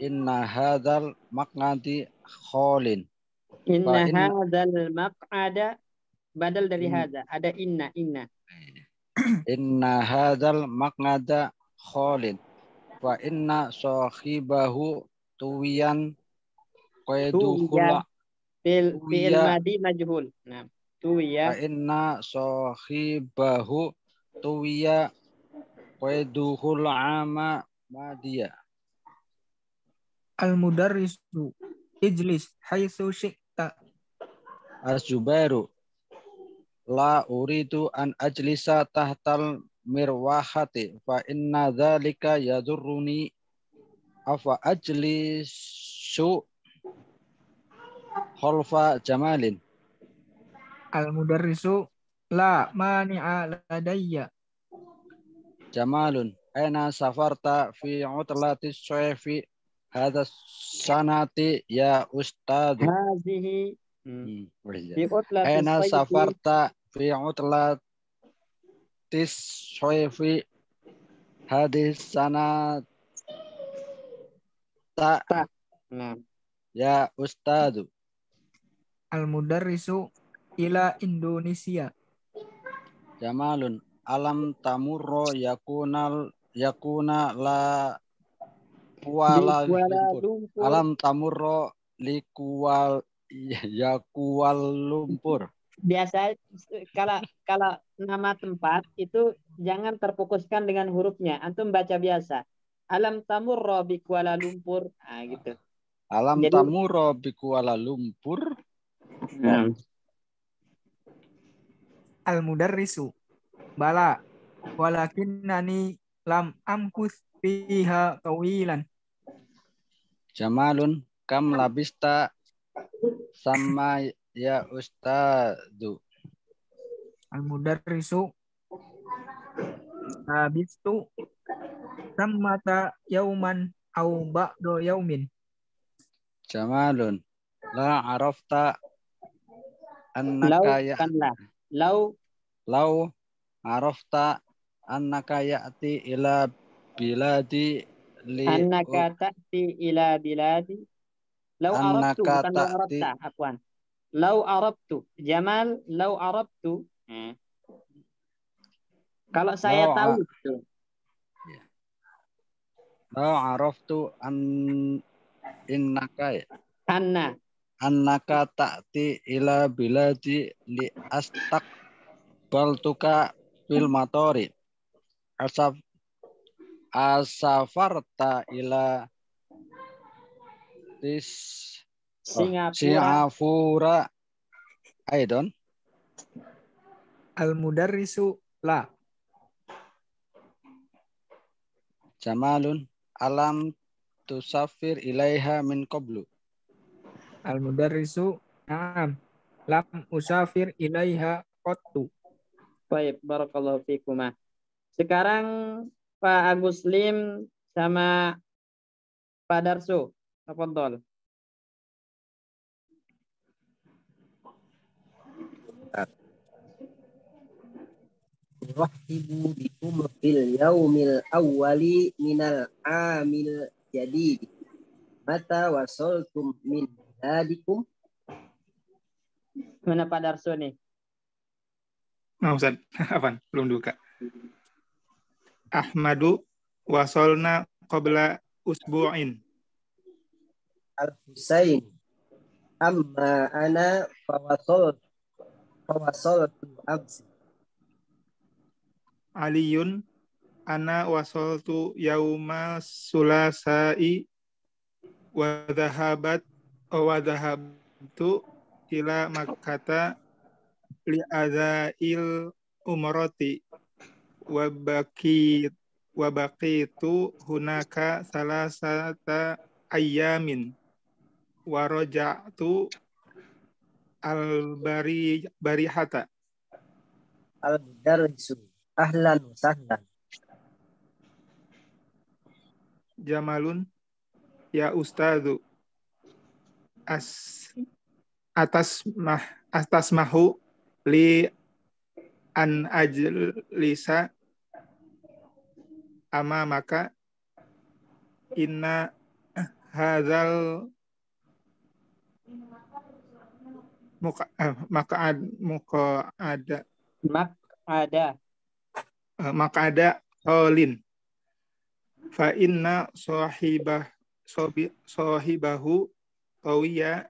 inna hadzal maq'adi kholin. Inna Fa in- hadzal maq'ada badal dari hadza. Ada inna. inna hadzal maq'ada kholin wa inna sahibahu tuwiyan qaiduhul Fi'il tuwiya madi majhul. Nah, wa tuwiya. inna sahibahu tuwiya qaiduhul ama madiya. Al-mudarrisu ijlis haitsu syi'ta. Az-Zubairu la uridu an ajlisa tahtal mirwahati fa inna dzalika yadurruni afa ajlisu khalfa Jamalin. Al-mudarrisu la mani'a ladayya. Jamalun aina safarta fi utlatis syaifi hadha sanati ya ustadu. Hazihi. Fi utlatis Aina sayfi. safarta fi utlatis syaifi hadis sanata Nah, ya ustadu. Al-mudarrisu ila Indonesia. Jamalun alam tamurro yakuna la Kuala di Kuala Lumpur. Lumpur. Alam tamurro li Kuala Lumpur. Biasa kalau nama tempat itu jangan terfokuskan dengan hurufnya. Antum baca biasa. Alam tamurra bi Kuala Lumpur. Nah, gitu. Alam Jadi- tamurro bi Kuala Lumpur. Nah, Al-mudarrisu bala walakinnani lam amkus fiha tawilan. Jamalun kam labista sama ya ustadu. Al-mudarrisu habistu sammata yauman au ba'do yaumin. Jamalun la arafta lau annaka ya kan lah. lau arafta annaka ya'ti ila biladi li Annaka ta'ti ila biladi. Lau arabtu annaka bukan lau ta'ti arabta, afwan. Lau arabtu. Jamal lau arabtu. Kalau saya Lau tahu itu. lau araftu innaka ya. Anna. Annaka ta'ti ila biladi li astaqbaltuka fil matori. Asafarta ila Singapura. Singapura Aidon. Al-mudarrisu la. Jamalun alam tusafir ilaiha min qablu. Al-mudarrisu na'am. Lam usafir ilaiha qattu. Baik, barakallahu fikuma. Sekarang Pak Agus Lim sama Pak Darso. Tafadhol. Rahibu bikum fil yaumil awwali minal amil jadid. Mata wasoltum min biladikum. Mana Pak Darso nih? Nah, Ustaz, apaan? Belum buka. Ahmadu wasolna qabla usbu'in. Al-Husain. Amma ana fawasoltu amsi. Aliyun ana wasoltu yauma sulasai wa dhahabtu ila Makkata li adail umrati wa baqitu hunaka salasata ayyamin wa raja'tu barihata. Al-Mudarrisu. Ahlan wa sahlan. Jamalun ya ustadzu atas mahu li an ajlisa amamaka inna hadzal maq'ada holin fa inna sahibahu qawiya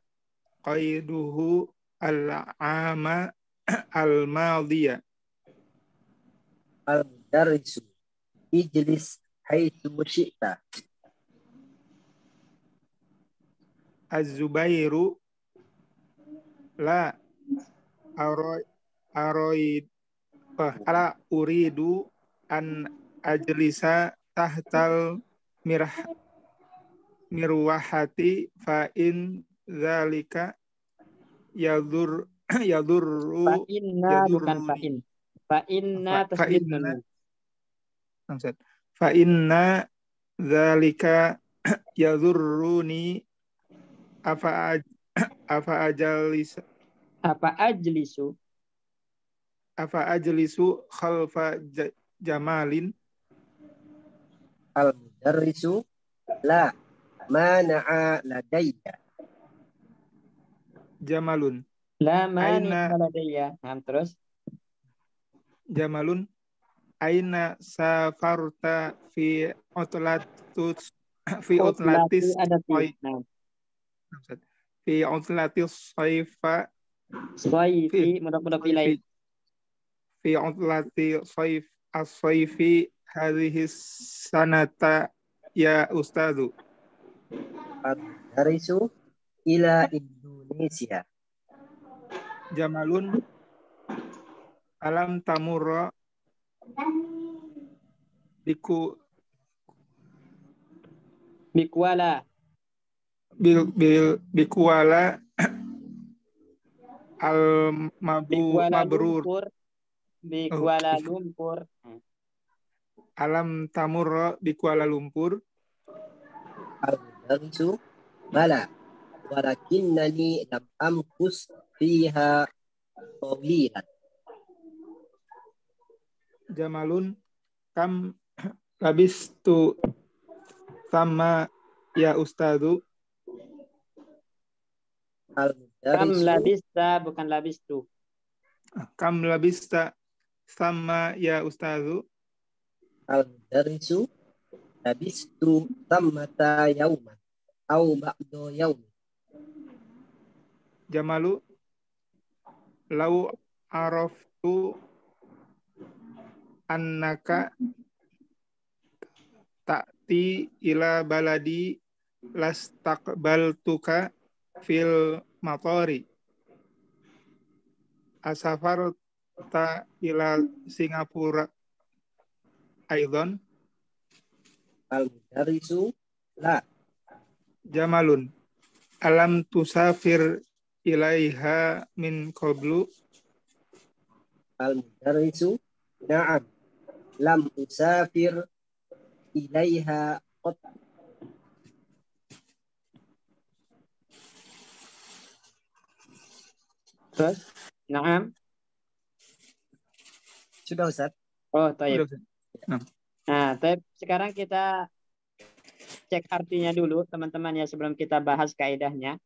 qaiduhu al-ama al-madhiya. Al-Mudarrisu. Ijlis haitsu syi'ta. Az-Zubairu la uridu an ajlisa tahtal mirwahati fa in zalika yadurru Fa inna bukan fa in. Fa inna tasdid nun. Fa inna zalika yadurruni afa ajlisu khalfa jamalin. Al-Mudarrisu la mana'a ladayya. Jamalun. La mani'a ladayya. Nah, terus Jamalun aina safarta fi utlatis saifa Saifi mudah-mudah pilih. Fi utlati as-saifi hadhihi sanata ya ustadu. Al-Mudarrisu ila Indonesia. Jamalun alam tamurra Bikwala al-mabrur. Di Kuala Lumpur. Alam tamurra di Kuala Lumpur. Al-Mudarrisu bala walakinnani lam amkus fiha tawilan. Jamalun kam labistu sama ya ustadu. Kam labista bukan labistu. Kam labista sama ya ustazu. Al-mudarrisu labistu tammata yauman au ba'do yaum. Jamalu lau araftu annaka ta'ti ila baladi lastaqbaltuka fil matori. Asafar ta ila Singapura Aidon. Al-mudarrisu la. Jamalun alam tusafir ilaiha min qablu. Al-mudarrisu na'am lam usafir ilaiha qat. Terus, naam. Sudah Ustaz? Oh, taib. Nah. Nah, taib. Sekarang kita cek artinya dulu, teman-teman ya, sebelum kita bahas kaidahnya.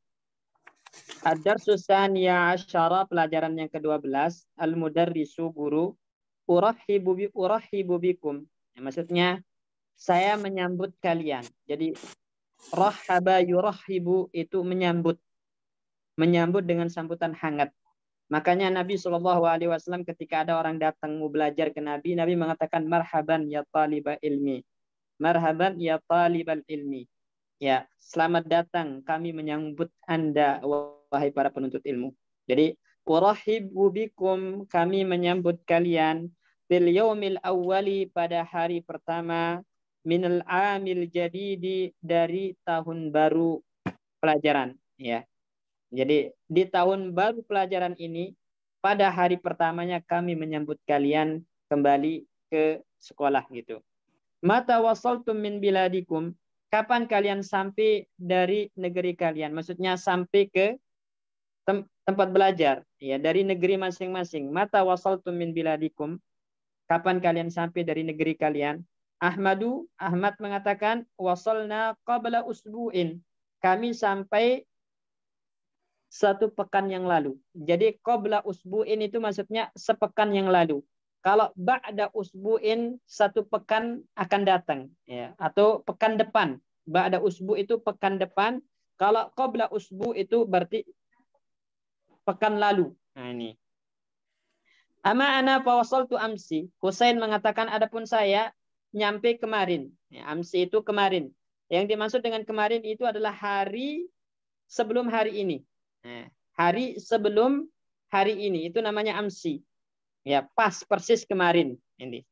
Ad-darsus tsaniya asyara, pelajaran yang ke-12, al-mudarrisu, guru, urahibu bikum. Ya, maksudnya saya menyambut kalian. Jadi rahaba yurahibu itu menyambut dengan sambutan hangat. Makanya Nabi SAW ketika ada orang datang mau belajar ke Nabi, Nabi mengatakan marhaban ya talibal ilmi. Marhaban ya talibal ilmi. Ya, selamat datang, kami menyambut Anda wahai para penuntut ilmu. Jadi urahibu bikum, kami menyambut kalian bil yaumil awwali, pada hari pertama, minal amil jadidi, dari tahun baru pelajaran, ya. Jadi di tahun baru pelajaran ini, pada hari pertamanya kami menyambut kalian kembali ke sekolah gitu. Mata wasaltum min biladikum, kapan kalian sampai dari negeri kalian? Maksudnya sampai ke tempat belajar, ya, dari negeri masing-masing. Mata wasaltum min biladikum, kapan kalian sampai dari negeri kalian? Ahmad mengatakan wasalna qabla usbu'in, kami sampai 1 pekan yang lalu. Jadi qabla usbu'in itu maksudnya sepekan yang lalu. Kalau ba'da usbu'in 1 pekan akan datang, ya, atau pekan depan. Ba'da usbu' itu pekan depan. Kalau qabla usbu' itu berarti pekan lalu. Nah ini. Ama ana fawasaltu amsi. Husain mengatakan adapun saya nyampe kemarin. Ya, amsi itu kemarin. Yang dimaksud dengan kemarin itu adalah hari sebelum hari ini. Nah, hari sebelum hari ini itu namanya amsi. Ya, pas persis kemarin ini.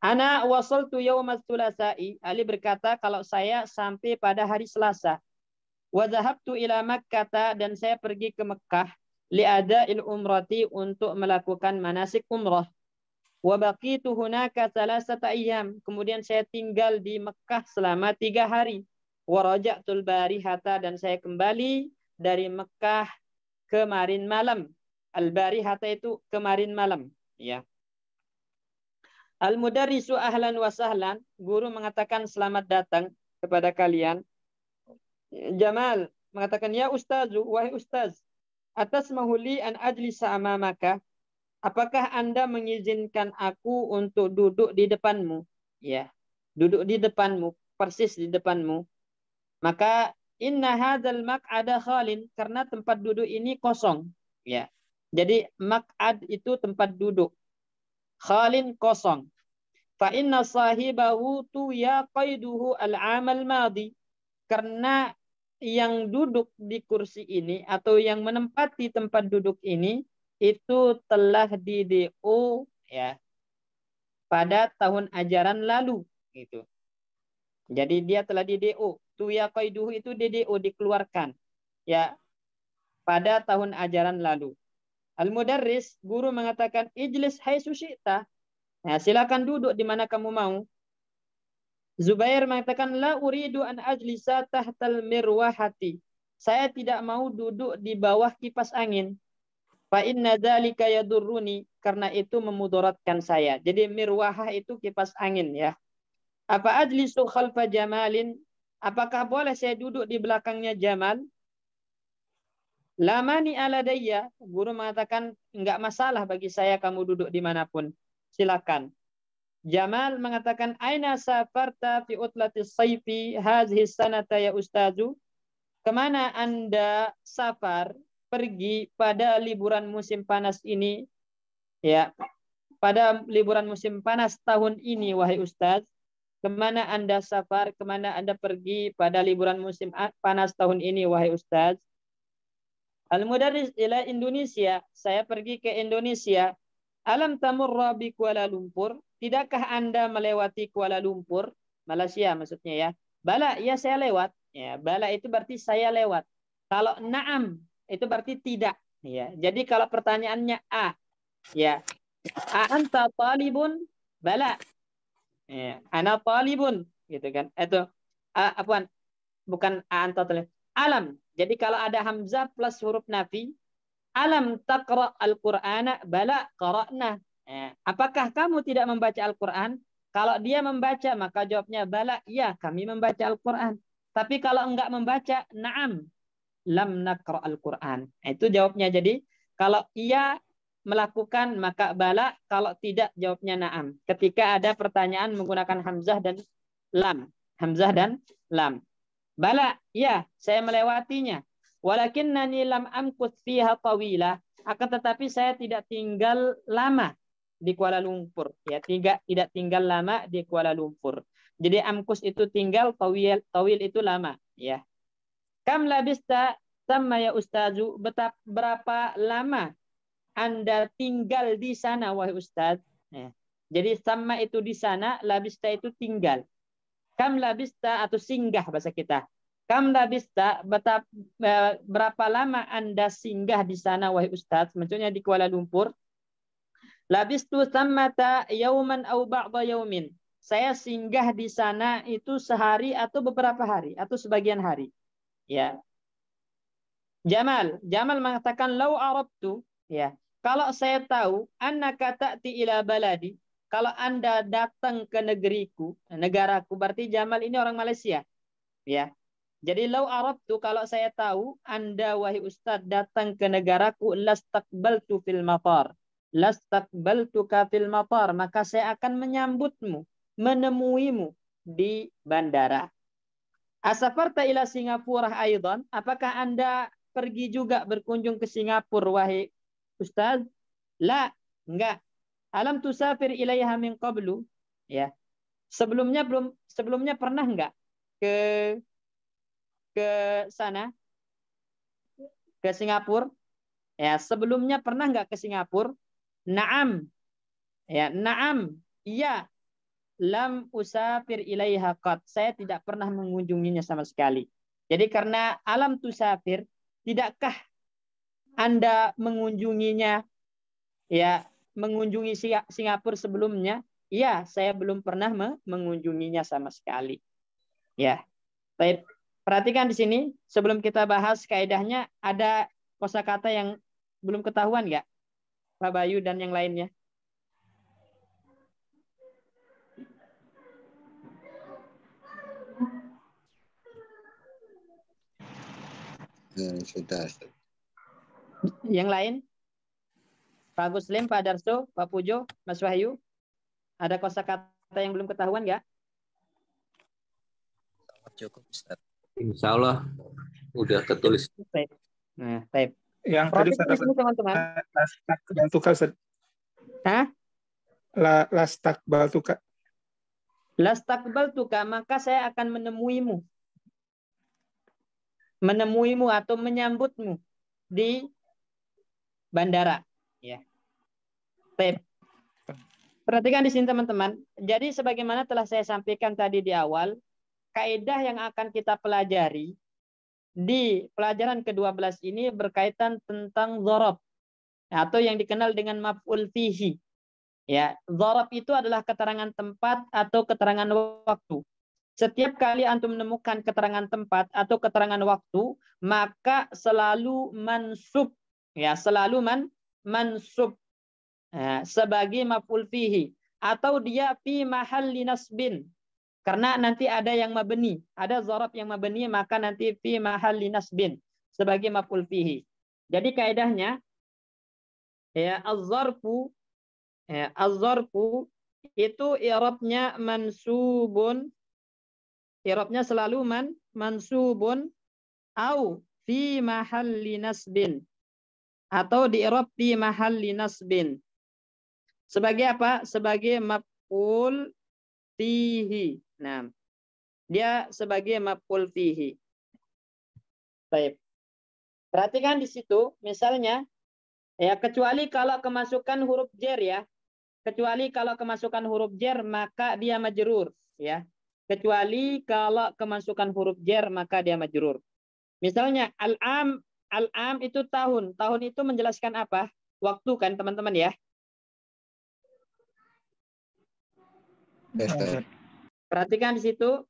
Ana wasaltu yaumas tsulatsa'i. Ali berkata kalau saya sampai pada hari Selasa. Wa dhahabtu ila Makkah, dan saya pergi ke Mekah li'ada'il umrati, untuk melakukan manasik umrah. Wa baqitu hunaka 3 ayyam. Kemudian saya tinggal di Mekah selama 3 hari. Wa raja'tul barihata, dan saya kembali dari Mekah kemarin malam. Al-barihata itu kemarin malam, ya. Al-mudarrisu ahlan wa sahlan, guru mengatakan selamat datang kepada kalian. Jamal mengatakan ya ustazu, wahai ustaz, atas mahuli an ajlisa amamaka, apakah Anda mengizinkan aku untuk duduk di depanmu? Ya, duduk di depanmu, persis di depanmu. Maka inna hadzal maq'ada khalin, karena tempat duduk ini kosong, ya. Jadi maq'ad itu tempat duduk. Khalin kosong. Fa inna sahibahu tu ya qaiduhu al-amal madi, karena yang duduk di kursi ini atau yang menempati tempat duduk ini itu telah di DO, ya, pada tahun ajaran lalu gitu. Jadi dia telah di DO. Tu ya qaiduhu itu DDO, dikeluarkan, ya, pada tahun ajaran lalu. Al-mudarris, guru mengatakan ijlis haitsu syi'ta. Nah, silakan duduk di mana kamu mau. Zubair mengatakan la uridu an ajlisa tahtal mirwahati. Saya tidak mau duduk di bawah kipas angin. Fa inna dzalika yadurruni, karena itu memudaratkan saya. Jadi mirwahah itu kipas angin, ya. Apa ajlisu khalfa Jamalin? Apakah boleh saya duduk di belakangnya Jamal? Lamani aladayya, guru mengatakan enggak masalah bagi saya kamu duduk dimanapun, silakan. Jamal mengatakan aina safarta fi utlatis sayfi hadhihi sanata ya ustazu? Kemana Anda safar pergi pada liburan musim panas ini? Ya, pada liburan musim panas tahun ini wahai ustaz. Kemana Anda safar? Kemana Anda pergi pada liburan musim panas tahun ini wahai ustaz? Al-mudarris ila Indonesia, saya pergi ke Indonesia. Alam tamurra bi Kuala Lumpur? Tidakkah Anda melewati Kuala Lumpur? Malaysia maksudnya ya. Bala, ya saya lewat. Ya, bala itu berarti saya lewat. Kalau na'am itu berarti tidak. Ya, jadi kalau pertanyaannya a, ya, a anta talibun? Bala. Ya, ana talibun, gitu kan? Itu apaan? Bukan a anta talib. Alam. Jadi kalau ada hamzah plus huruf nafi, alam taqra al-Qur'ana? Bala qara'na. Apakah kamu tidak membaca Al-Quran? Kalau dia membaca, maka jawabnya bala, ya kami membaca Al-Quran. Tapi kalau enggak membaca, na'am, lam naqra Al-Quran. Itu jawabnya. Jadi kalau ia melakukan, maka bala. Kalau tidak, jawabnya na'am. Ketika ada pertanyaan menggunakan hamzah dan lam. Hamzah dan lam. Bala, ya saya melewatinya. Walakinnani lam amkuth fiha tawilah. Akan tetapi saya tidak tinggal lama di Kuala Lumpur. Ya, tidak tinggal lama di Kuala Lumpur. Jadi amkus itu tinggal, tawil itu lama. Ya. Kam labista sama ya ustazu? Berapa lama Anda tinggal di sana wahai ustaz? Ya. Jadi sama itu di sana, labista itu tinggal. Kam labista atau singgah bahasa kita. Kam labista, berapa lama Anda singgah di sana wahai ustaz? Maksudnya di Kuala Lumpur. Labistu thammata yauman au ba'da yaumin. Saya singgah di sana itu sehari atau beberapa hari atau sebagian hari. Ya. Jamal mengatakan lau arabtu, ya. Kalau saya tahu annaka ta'ti ila baladi, kalau Anda datang ke negeriku, negaraku, berarti Jamal ini orang Malaysia. Ya. Jadi lau arabtu, kalau saya tahu Anda wahai ustaz datang ke negaraku, lastaqbaltu fil matar. Lastaqbaltuka fil matar, maka saya akan menyambutmu, menemuimu di bandara. Asafarta ila Singapura aidan? Apakah Anda pergi juga berkunjung ke Singapura wahai ustaz? La, enggak. Alam tusafir ilaiha min qablu? Ya. Sebelumnya pernah enggak ke sana? Ke Singapura? Ya, sebelumnya pernah enggak ke Singapura? Naam. Ya, naam. Iya. Lam usafir ilaiha qat. Saya tidak pernah mengunjunginya sama sekali. Jadi karena alam tusafir, tidakkah Anda mengunjunginya, ya, mengunjungi Singapura sebelumnya? Iya, saya belum pernah mengunjunginya sama sekali. Ya. Baik. Perhatikan di sini sebelum kita bahas kaidahnya, ada kosakata yang belum ketahuan nggak? Pak Bayu dan yang lainnya. Sudah. Yang lain? Pak Guslim, Pak Darso, Pak Pujo, Mas Wahyu. Ada kosakata yang belum ketahuan nggak? Cukup Ustaz. Insya Allah udah tertulis. Nah, baik. Yang tadi Praktik di sini teman-teman. Lastaqbaltuka. Hah? Lastaqbaltuka. Lastaqbaltuka, maka saya akan menemuimu. Menemuimu atau menyambutmu di bandara. Ya. Baik. Perhatikan di sini teman-teman. Jadi sebagaimana telah saya sampaikan tadi di awal, kaidah yang akan kita pelajari di pelajaran ke-12 ini berkaitan tentang dzarab atau yang dikenal dengan maf'ul fihi. Ya, dzarab itu adalah keterangan tempat atau keterangan waktu. Setiap kali antum menemukan keterangan tempat atau keterangan waktu, maka selalu mansub, ya, selalu mansub sebagai maf'ul fihi, atau dia fi mahalli nasbin. Karena nanti ada yang mabni, ada dzarab yang mabni, maka nanti fi mahalli nasbin sebagai maf'ul fihi. Jadi kaidahnya ya az-zarfu itu i'rabnya mansubun, i'rabnya selalu mansubun au fi mahalli nasbin, atau di i'rab fi mahalli nasbin. Sebagai apa? Sebagai maf'ul fihi. Nah, dia sebagai maf'ul fihi. Baik. Perhatikan di situ, misalnya ya, kecuali kalau kemasukan huruf jar ya. Kecuali kalau kemasukan huruf jar maka dia majrur ya. Kecuali kalau kemasukan huruf jar maka dia majrur. Misalnya al-am itu tahun. Tahun itu menjelaskan apa? Waktu kan teman-teman ya. Perhatikan di situ.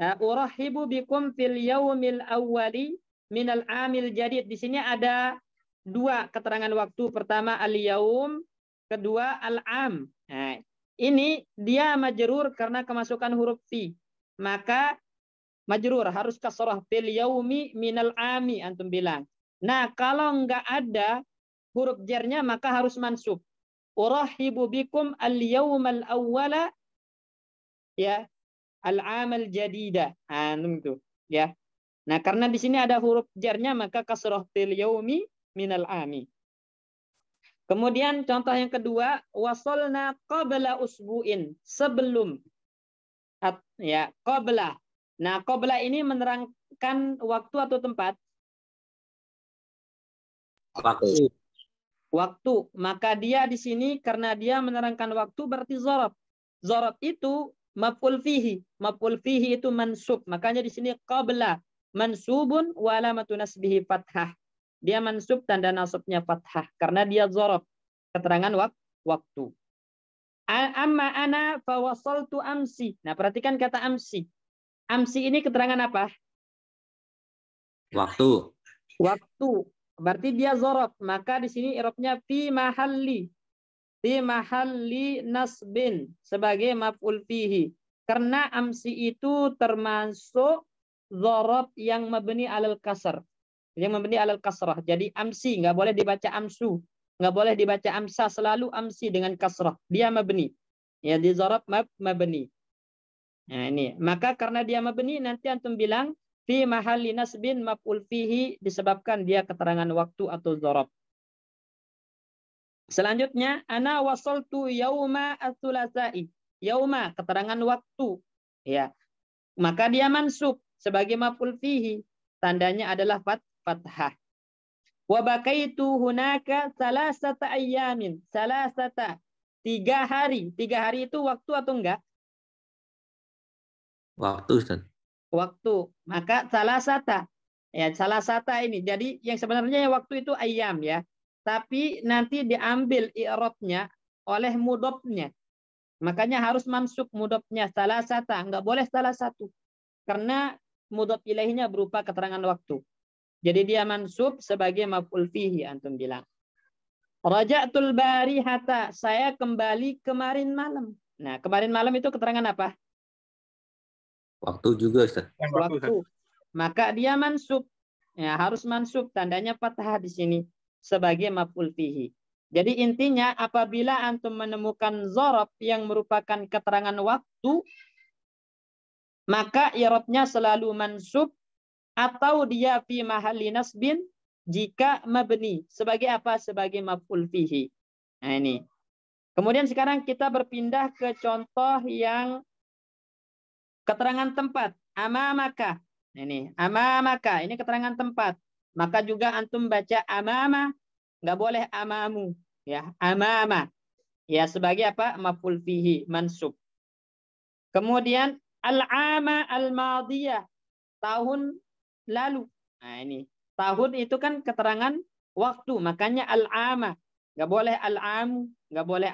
Urahibu bikum fil yaumil awwali minal amil jadid. Di sini ada dua keterangan waktu. Pertama al-yaum, kedua al-am. Nah, ini dia majrur karena kemasukan huruf fi. Maka majrur harus kasrah fil yaumi minal ami antum bilang. Nah, kalau enggak ada huruf jarnya maka harus mansub. Urahibu bikum al-yaumal awwala ya al-amal jadida. Itu ya. Nah, karena di sini ada huruf jarnya maka kasrah fil yaumi minal ami. Kemudian contoh yang kedua, wasolna qabla usbu'in, sebelum ya, qabla. Nah, qabla ini menerangkan waktu atau tempat? Waktu. Waktu. Maka dia di sini karena dia menerangkan waktu berarti dzaraf. Dzaraf itu maf'ul fihi. Maf'ul fihi itu mansub. Makanya di sini qabla mansubun wa alamatu nasbihi fathah. Dia mansub tanda nasabnya fathah karena dia dzaraf. Keterangan waktu. Amma ana fawasaltu amsi. Nah, perhatikan kata amsi. Amsi ini keterangan apa? Waktu. Waktu. Berarti dia dzaraf. Maka di sini i'rabnya fi mahalli nasbin sebagai maf'ul fihi. Karena amsi itu termasuk dzaraf yang mabni alal kasr. Yang mabni alal kasrah. Jadi amsi nggak boleh dibaca amsu. Nggak boleh dibaca amsa, selalu amsi dengan kasrah. Dia mabni. Ya, di dzaraf mabni. Nah, ini. Maka karena dia mabni nanti antum bilang fi mahalli nasbin maf'ul fihi disebabkan dia keterangan waktu atau dzaraf. Selanjutnya ana wasaltu yauma ats-tsulatsa'i. Yauma keterangan waktu ya. Maka dia mansub sebagai maf'ul fihi. Tandanya adalah fathah. Wa bakaitu hunaka salasata ayyamin. Salasata 3 hari. 3 hari itu waktu atau enggak? Waktu, Ustaz. Waktu. Maka salasata. Ya, salasata ini. Jadi yang sebenarnya waktu itu ayyam ya. Tapi nanti diambil i'rabnya oleh mudhofnya. Makanya harus mansub mudhofnya salasata. Enggak boleh salah satu. Karena mudhof ilaihinya berupa keterangan waktu. Jadi dia mansub sebagai maf'ul fihi antum bilang. Raja'tul barihata. Saya kembali kemarin malam. Nah, kemarin malam itu keterangan apa? Waktu juga, Ustaz. Waktu. Maka dia mansub. Ya, harus mansub. Tandanya fathah di sini sebagai maf'ul fihi. Jadi intinya apabila antum menemukan dzaraf yang merupakan keterangan waktu, maka i'rabnya selalu mansub atau dia fi mahalli nasbin jika mabni. Sebagai apa? Sebagai maf'ul fihi. Nah, ini. Kemudian sekarang kita berpindah ke contoh yang keterangan tempat. Amamaka. Ini, amamaka. Ini keterangan tempat. Maka juga antum baca amama. Nggak boleh amamu. Ya, amama. Ya, sebagai apa? Maf'ul fihi, mansub. Kemudian al-ama al-madiyah. Tahun lalu. Nah, ini. Tahun itu kan keterangan waktu. Makanya al-ama. Nggak boleh al-amu. Nggak boleh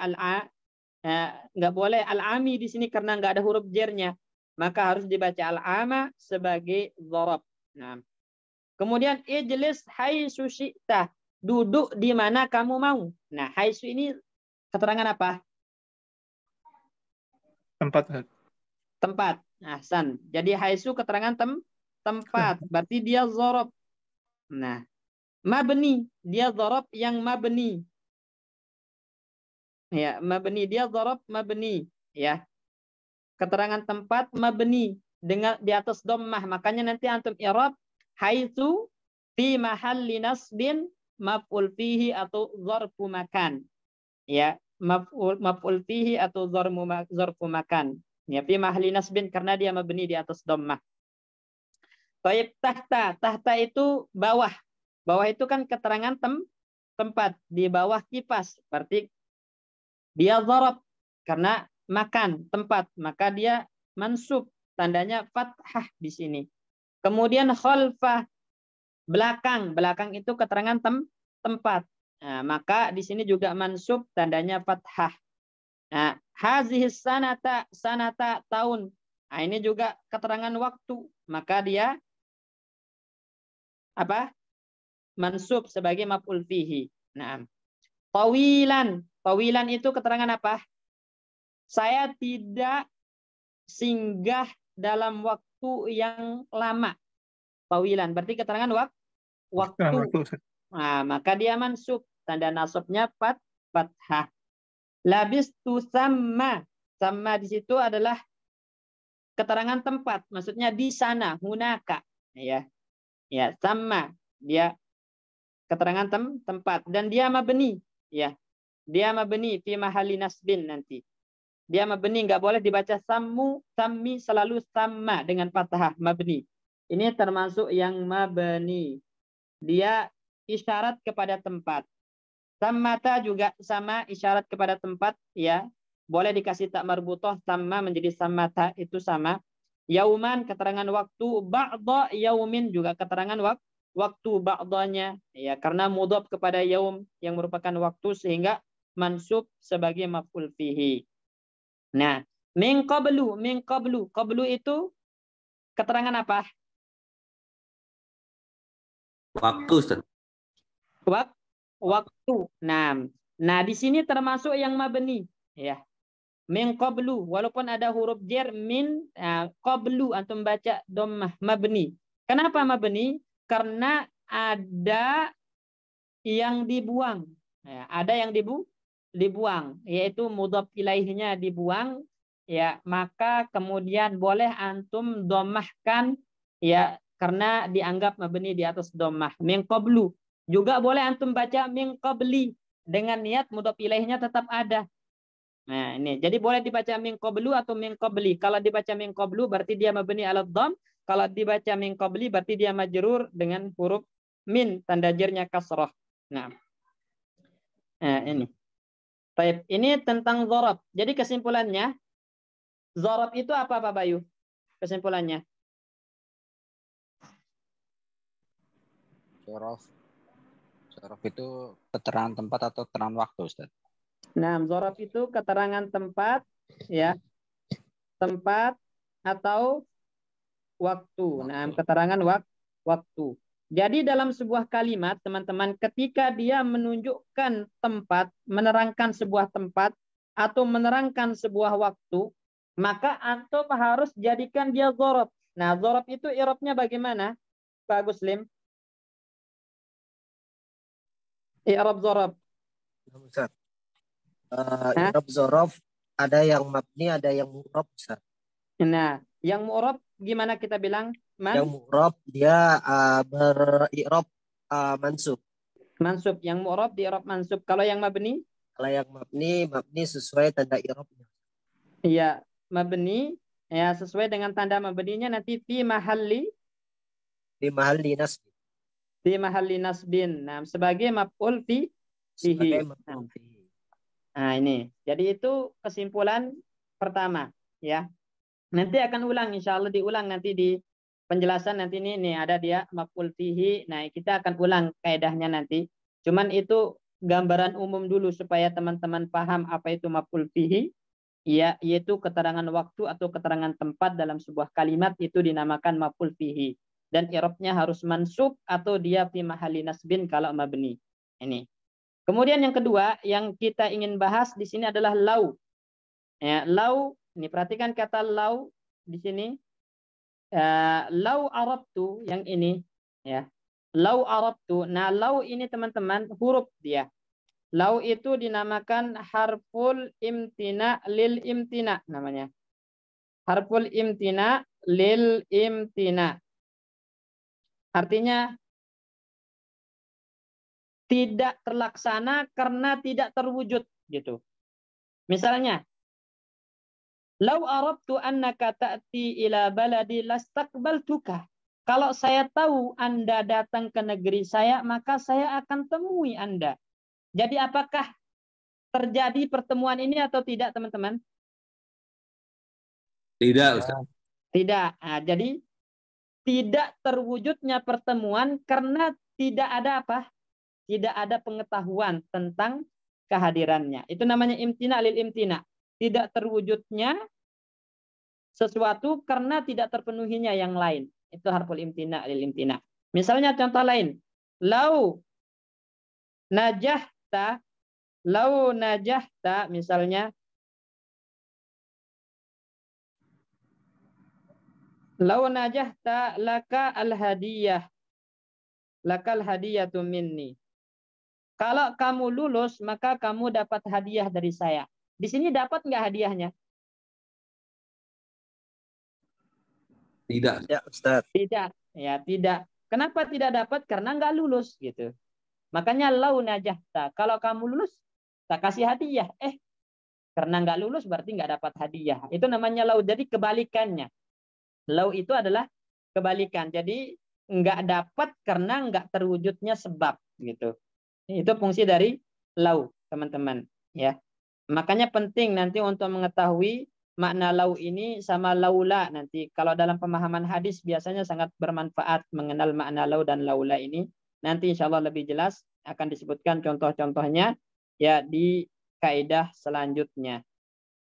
nggak boleh al-ami di sini karena nggak ada huruf jernya. Maka harus dibaca al-ama sebagai dzaraf. Nah. Kemudian ijlis haitsu syi'ta. Duduk di mana kamu mau. Nah, haitsu ini keterangan apa? Tempat. Tempat. Nah, Ahsan. Jadi haitsu keterangan tempat. Berarti dia dzaraf. Nah, Mabni, dia dzaraf yang mabni. Ya, mabni, dia dzaraf mabni, ya. Keterangan tempat mabni dengan di atas dhammah. Makanya nanti antum i'rab haitsu fi mahalli nasbin maf'ul fihi atau dzarfu makan. Ya, maf'ul fihi atau dzarfu makan. Ya, fi mahalli nasbin karena dia mabni di atas dhammah. Baik, tahta itu bawah. Bawah itu kan keterangan tempat di bawah kipas. Berarti dia dzaraf karena makan tempat, maka dia mansub, tandanya fathah di sini. Kemudian khalfah, belakang itu keterangan tempat. Nah, maka di sini juga mansub, tandanya fathah. Nah, hazihis sanata tahun. Nah, ini juga keterangan waktu, maka dia apa? Mansub sebagai maf'ul fihi. Nah, tawilan itu keterangan apa? Saya tidak singgah dalam waktu yang lama. Tawilan berarti keterangan waktu. Nah, maka dia mansub, tanda nasabnya fathah. Labis tu sama di situ adalah keterangan tempat, maksudnya di sana, hunaka, ya. Ya, sama dia keterangan tempat dan dia mabni, ya. Dia mabni fi mahalli nasbin nanti. Dia mabni, nggak boleh dibaca sammi selalu sama dengan fathah mabni. Ini termasuk yang mabni. Dia isyarat kepada tempat. Sammata juga sama isyarat kepada tempat, ya. Boleh dikasih tak marbutoh sama menjadi sammata, itu sama. Yauman keterangan waktu, ba'da yaumin juga keterangan waktu ba'danya, ya, karena mudhaf kepada yaum yang merupakan waktu sehingga mansub sebagai maf'ul fihi. Nah, min qablu itu keterangan apa? Waktu, Ustaz. Waktu. Nah, di sini termasuk yang mabni, ya. Min qablu, walaupun ada huruf jar min, qablu antum baca dhammah mabni. Kenapa mabni? Karena ada yang dibuang. Ya, ada yang dibuang, yaitu mudhaf ilaihnya dibuang, ya, maka kemudian boleh antum dhammahkan, ya, karena dianggap mabni di atas dhammah. Min qablu juga boleh antum baca min qabli dengan niat mudhaf ilaihnya tetap ada. Nah, ini jadi boleh dibaca min qablu atau min qabli. Kalau dibaca min qablu berarti dia mabni ala dhamm, kalau dibaca min qabli berarti dia majrur dengan huruf min, tanda jarnya kasrah. Nah, ini. Baik, ini tentang dzaraf. Jadi kesimpulannya, dzaraf itu apa Pak Bayu? Kesimpulannya. Dzaraf itu keterangan tempat atau keterangan waktu, Ustaz? Nah, dzaraf itu keterangan tempat, ya. Tempat atau waktu. Nah, keterangan waktu. Jadi dalam sebuah kalimat, teman-teman, ketika dia menunjukkan tempat, menerangkan sebuah tempat, atau menerangkan sebuah waktu, maka antum harus jadikan dia dzaraf. Nah, dzaraf itu i'rabnya bagaimana, Pak Guslim? I'rab dzaraf. I'rab dzaraf ada yang mabni, ada yang mu'rab, Ustaz. Nah, yang mu'rab gimana kita bilang? Yang mu'rab dia ber-i'rab mansub. Mansub, yang mu'rab di i'rab mansub. Kalau yang mabni? Kalau yang mabni sesuai tanda i'rabnya. Iya, mabni ya sesuai dengan tanda mabninya nanti fi mahalli nasbin. Fi mahalli nasbin. Nah, sebagai maf'ul fihi. Nah, ini. Jadi itu kesimpulan pertama, ya. Nanti akan ulang, insya Allah diulang nanti di penjelasan nanti ini ada dia maf'ul fihi. Nah, kita akan ulang kaidahnya nanti. Cuman itu gambaran umum dulu supaya teman-teman paham apa itu maf'ul fihi. Ya, yaitu keterangan waktu atau keterangan tempat dalam sebuah kalimat itu dinamakan maf'ul fihi. Dan i'rabnya harus mansub atau dia fi mahalli nasbin kalau mabni. Ini. Kemudian yang kedua yang kita ingin bahas di sini adalah lau. Ya, lau, ini perhatikan kata lau di sini. Lau arabtu yang ini, ya. Lau arabtu. Nah, lau ini teman-teman huruf dia. Lau itu dinamakan harful imtina lil imtina namanya. Harful imtina lil imtina. Artinya tidak terlaksana karena tidak terwujud gitu. Misalnya, lau arabtu annaka ta'ti ila baladi lastaqbaltuka. Kalau saya tahu Anda datang ke negeri saya, maka saya akan temui Anda. Jadi apakah terjadi pertemuan ini atau tidak, teman-teman? Tidak, Ustaz. Tidak. Nah, jadi tidak terwujudnya pertemuan karena tidak ada apa? Tidak ada pengetahuan tentang kehadirannya. Itu namanya imtina lil imtina. Tidak terwujudnya sesuatu karena tidak terpenuhinya yang lain. Itu harful imtina lil imtina. Misalnya contoh lain. Lau najahta, lau najahta misalnya. Lau najahta laka al-hadiyah. Lakal hadiyatu minni. Kalau kamu lulus, maka kamu dapat hadiah dari saya. Di sini dapat nggak hadiahnya? Tidak. Ya, Ustaz. Tidak. Ya, tidak. Kenapa tidak dapat? Karena nggak lulus gitu. Makanya lau najahta. Kalau kamu lulus, tak kasih hadiah. Karena nggak lulus berarti nggak dapat hadiah. Itu namanya lau. Jadi kebalikannya. Lau itu adalah kebalikan. Jadi nggak dapat karena nggak terwujudnya sebab gitu. Itu fungsi dari lau, teman-teman. Ya, makanya penting nanti untuk mengetahui makna lau ini sama laula nanti. Kalau dalam pemahaman hadis biasanya sangat bermanfaat mengenal makna lau dan laula ini. Nanti insya Allah lebih jelas akan disebutkan contoh-contohnya ya di kaidah selanjutnya.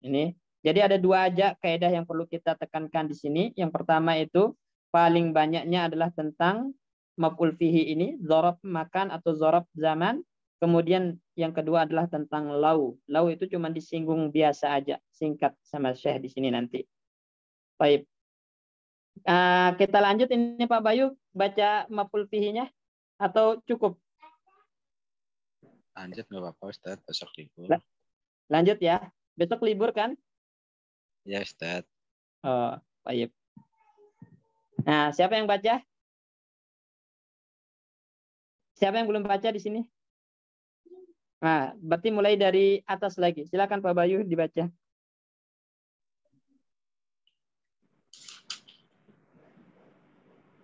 Ini. Jadi ada dua aja kaidah yang perlu kita tekankan di sini. Yang pertama itu paling banyaknya adalah tentang maf'ul fihi ini, dzaraf makan atau dzaraf zaman. Kemudian yang kedua adalah tentang lau. Lau itu cuma disinggung biasa aja, singkat sama Syekh di sini nanti. Baik. Kita lanjut ini Pak Bayu baca maf'ul fihi-nya atau cukup? Lanjut nggak apa-apa Ustaz, besok libur. Lanjut ya. Besok libur kan? Ya Ustaz. Oh, baik. Nah, siapa yang baca? Siapa yang belum baca di sini? Nah, berarti mulai dari atas lagi. Silakan Pak Bayu dibaca.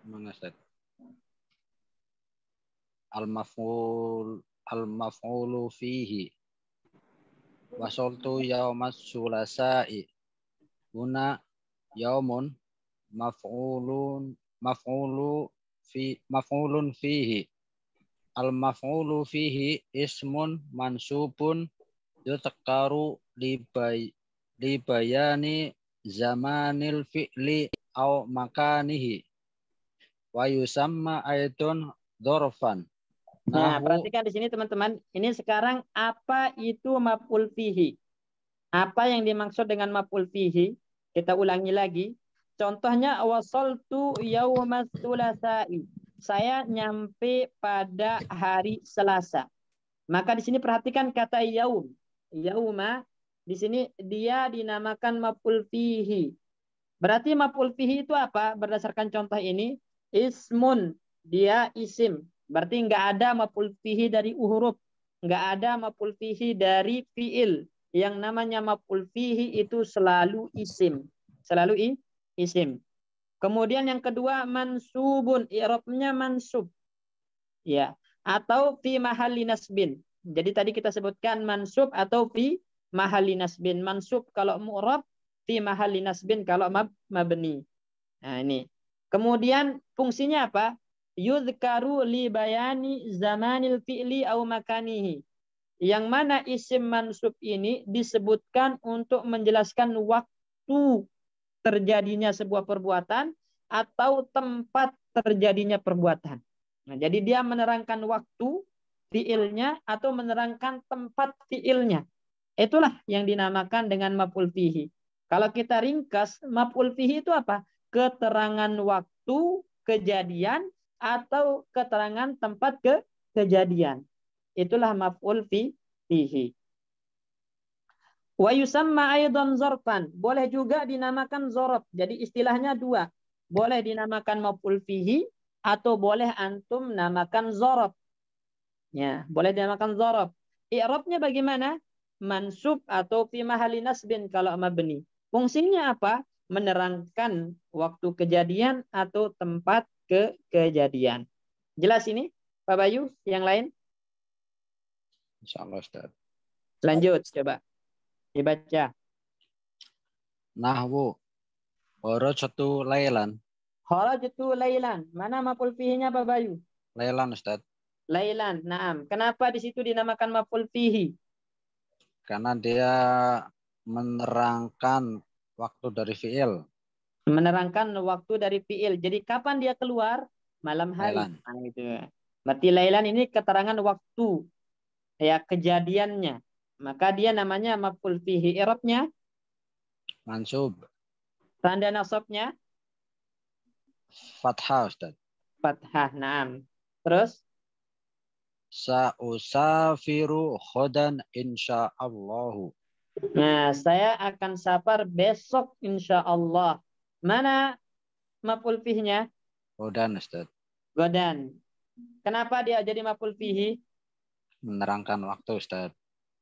Mana Ustaz? Al-maf'ulu fihi. Wasoltu yaumas sulasa'i. Huna yaumun maf'ulun fihi. Al-maf'ulu fihi ismun mansubun yutakaru libayani zamanil fi'li au makanihi wa yusamma aidun dzarfan. Nah, perhatikan di sini teman-teman. Ini sekarang apa itu maf'ul fihi? Apa yang dimaksud dengan maf'ul fihi? Kita ulangi lagi. Contohnya wasaltu yaumas tsulatsa'i. Saya nyampe pada hari Selasa. Maka di sini perhatikan kata yaum. Yauma di sini dia dinamakan maf'ul fihi. Berarti maf'ul fihi itu apa? Berdasarkan contoh ini, ismun, dia isim. Berarti nggak ada maf'ul fihi dari huruf, nggak ada maf'ul fihi dari fiil. Yang namanya maf'ul fihi itu selalu isim, selalu isim. Kemudian yang kedua mansubun, i'rabnya mansub, ya, atau fi mahalli nasbin. Jadi tadi kita sebutkan mansub atau fi mahalli nasbin. Mansub kalau mu'rab, fi mahalli nasbin kalau mabni. Nah ini. Kemudian fungsinya apa? Yudhkaru li bayani zamanil fi'li au makanihi. Yang mana isim mansub ini disebutkan untuk menjelaskan waktu terjadinya sebuah perbuatan atau tempat terjadinya perbuatan. Nah, jadi dia menerangkan waktu fi'ilnya atau menerangkan tempat fi'ilnya. Itulah yang dinamakan dengan maf'ul fihi. Kalau kita ringkas, maf'ul fihi itu apa? Keterangan waktu, kejadian, atau keterangan tempat kejadian. Itulah maf'ul fihi. Wa yusamma aidan zarfan. Boleh juga dinamakan zarf. Jadi istilahnya dua. Boleh dinamakan maf'ul fihi atau boleh antum namakan zarf. Ya, boleh dinamakan zarf. I'rabnya bagaimana? Mansub atau fi mahalli nasbin kalau mabni. Fungsinya apa? Menerangkan waktu kejadian atau tempat kejadian. Jelas ini, Pak Bayu? Yang lain? Insyaallah Ustaz. Lanjut, coba. Dibaca. Nahwu kharajtu lailan. Kharajtu lailan. Mana maf'ul fihi-nya Pak Bayu? Lailan Ustaz. Lailan. Naam. Kenapa di situ dinamakan maf'ul fihi? Karena dia menerangkan waktu dari fiil. Menerangkan waktu dari fiil. Jadi kapan dia keluar? Malam hari. Lailan. Nah, gitu. Berarti lailan ini keterangan waktu. Ya, kejadiannya. Maka dia namanya maf'ul fihi. I'rabnya? Mansub. Tanda nasabnya? Fathah Ustaz. Fathah. Naam. Terus? Sa'usafiru khodan insyaallah. Nah, saya akan safar besok insya Allah. Mana maf'ul fihi-nya? Khodan Ustaz. Godan. Kenapa dia jadi maf'ul fihi? Menerangkan waktu Ustaz.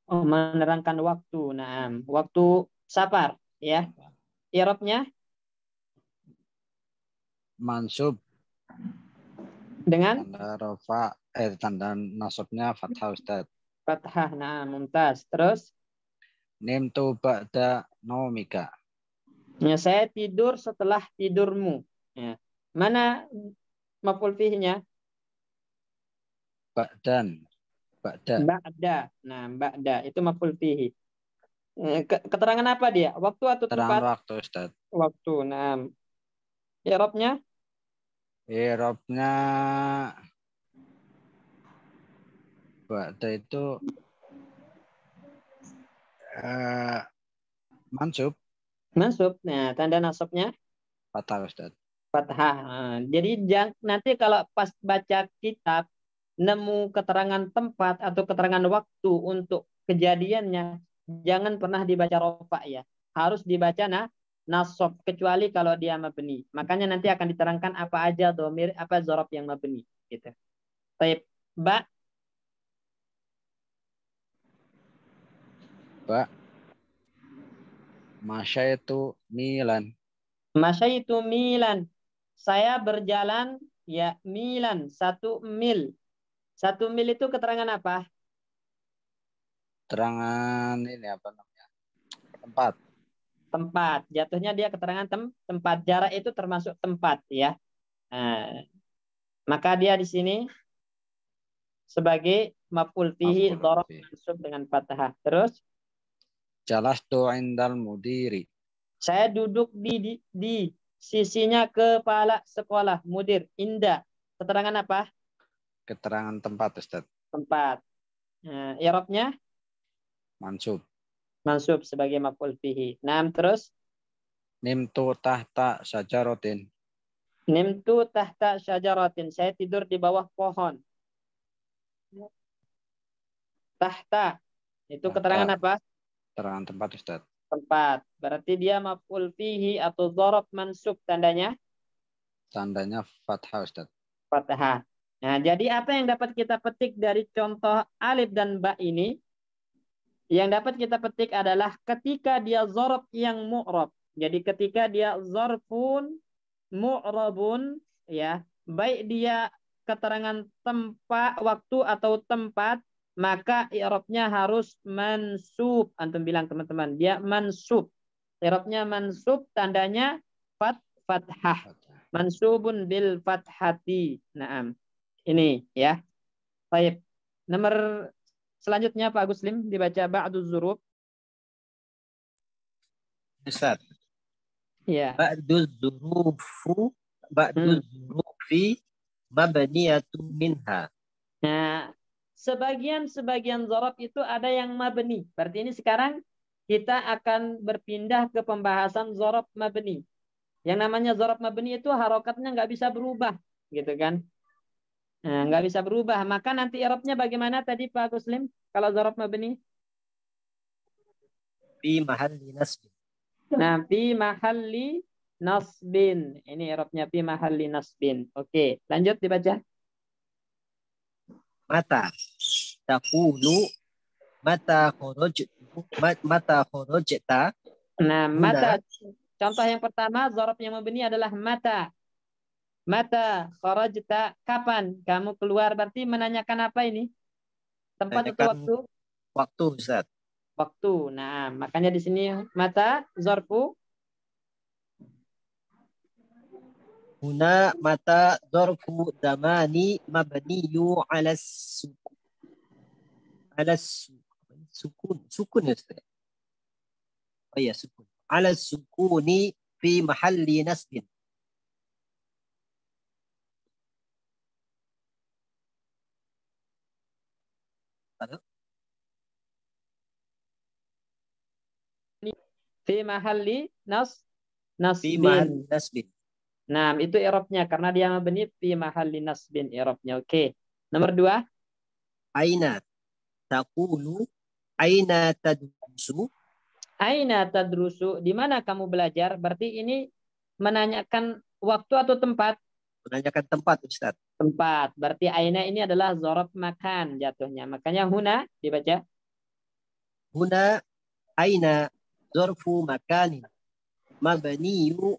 Oh, menerangkan waktu. Nah, waktu safar, ya. I'rabnya Mansub. dengan Tanda nasabnya fathah Ustaz. fathah. Nah, mumtaz. Terus? Nimtu ba'da naumika. Ya, saya tidur setelah tidurmu. Ya. Mana maf'ul fihi-nya? Ba'dan. Ba'da. Ba'da. Nah, ba'da itu maf'ul fihi. Keterangan apa dia? Waktu atau Terangan tempat? waktu Ustaz. Waktu. Nah, i'rabnya I'rabnya ba'da itu mansub. mansub. Nah, tanda nasabnya Fathah Ustaz. fathah. Nah, jadi nanti kalau pas baca kitab nemu keterangan tempat atau keterangan waktu untuk kejadiannya, jangan pernah dibaca rofa ya. Harus dibaca nasab kecuali kalau dia mabni. Makanya nanti akan diterangkan apa aja domir, apa zorof yang mabni gitu. Baik, ba Masya itu milan. Masya itu milan. Saya berjalan ya milan 1 mil. 1 mil itu keterangan apa? Terangan ini apa namanya? Tempat. Tempat. Jatuhnya dia keterangan tempat. Jarak itu termasuk tempat ya. Nah, maka dia di sini sebagai maf'ul fihi dzaraf mansub dengan fathah. Terus jalastu indal mudiri. saya duduk di sisinya kepala sekolah, mudir, indah. Keterangan apa? Keterangan tempat Ustaz. Tempat. Nah, i'rabnya Mansub. mansub sebagai maf'ul fihi. Nah, terus Nimtu tahta syajaratin. nimtu tahta syajaratin. Saya tidur di bawah pohon. Tahta. Itu Tahta. keterangan apa? Keterangan tempat Ustaz. Tempat. Berarti dia maf'ul fihi atau dzaraf mansub tandanya? Tandanya fathah Ustaz. Fathah. Nah, jadi apa yang dapat kita petik dari contoh alif dan ba ini? Yang dapat kita petik adalah ketika dia dzaraf yang mu'rab. Jadi ketika dia zarfun mu'rabun ya, baik dia keterangan tempat, waktu atau tempat, maka i'rabnya harus mansub. Antum bilang teman-teman, dia mansub. I'rabnya mansub, tandanya fathah. Mansubun bil fathati. Naam. Ini ya. Baik. Nomor selanjutnya Pak Guslim dibaca ba'du dzuruf. Ustaz. Ya. Ba'du dzurufi mabniyatun minha. Nah, sebagian dzaraf itu ada yang mabni. Berarti ini sekarang kita akan berpindah ke pembahasan dzaraf mabni. Yang namanya dzaraf mabni itu harokatnya nggak bisa berubah, gitu kan? Nah, nggak bisa berubah. Maka nanti i'rabnya bagaimana tadi Pak Muslim? Kalau dzaraf mabni? Fi mahalli nasbin. Nah, fi mahalli nasbin. Ini i'rabnya fi mahalli nasbin. Oke, lanjut dibaca. Mata taqulu mata kharajtu mata kharajta Nah, huna. mata. Contoh yang pertama, dzaraf yang mabni adalah mata. Mata kharajta, kapan kamu keluar? Berarti menanyakan apa ini? Tempat atau Tanyakan waktu? waktu, Ustaz. Waktu. Nah, makanya di sini mata zarfu Huna mata dzarfu zamani mabniyu ala sukun. Sukun ya, Ustaz. Oh iya, sukun. Ala sukuni fi mahalli nasbin. Halo? fi mahalli Fi nasbin. mahalli nasbin. Nah, itu i'rabnya karena dia mabni fi mahalli nasbin i'rabnya. Oke. Nomor 2. Aina taqulu aina tadrusu. Aina tadrusu? Di mana kamu belajar? Berarti ini menanyakan waktu atau tempat? Menanyakan tempat, Ustaz. Tempat. Berarti aina ini adalah dzaraf makan jatuhnya. Makanya huna dibaca. Huna aina dzarfu makanin mabniyu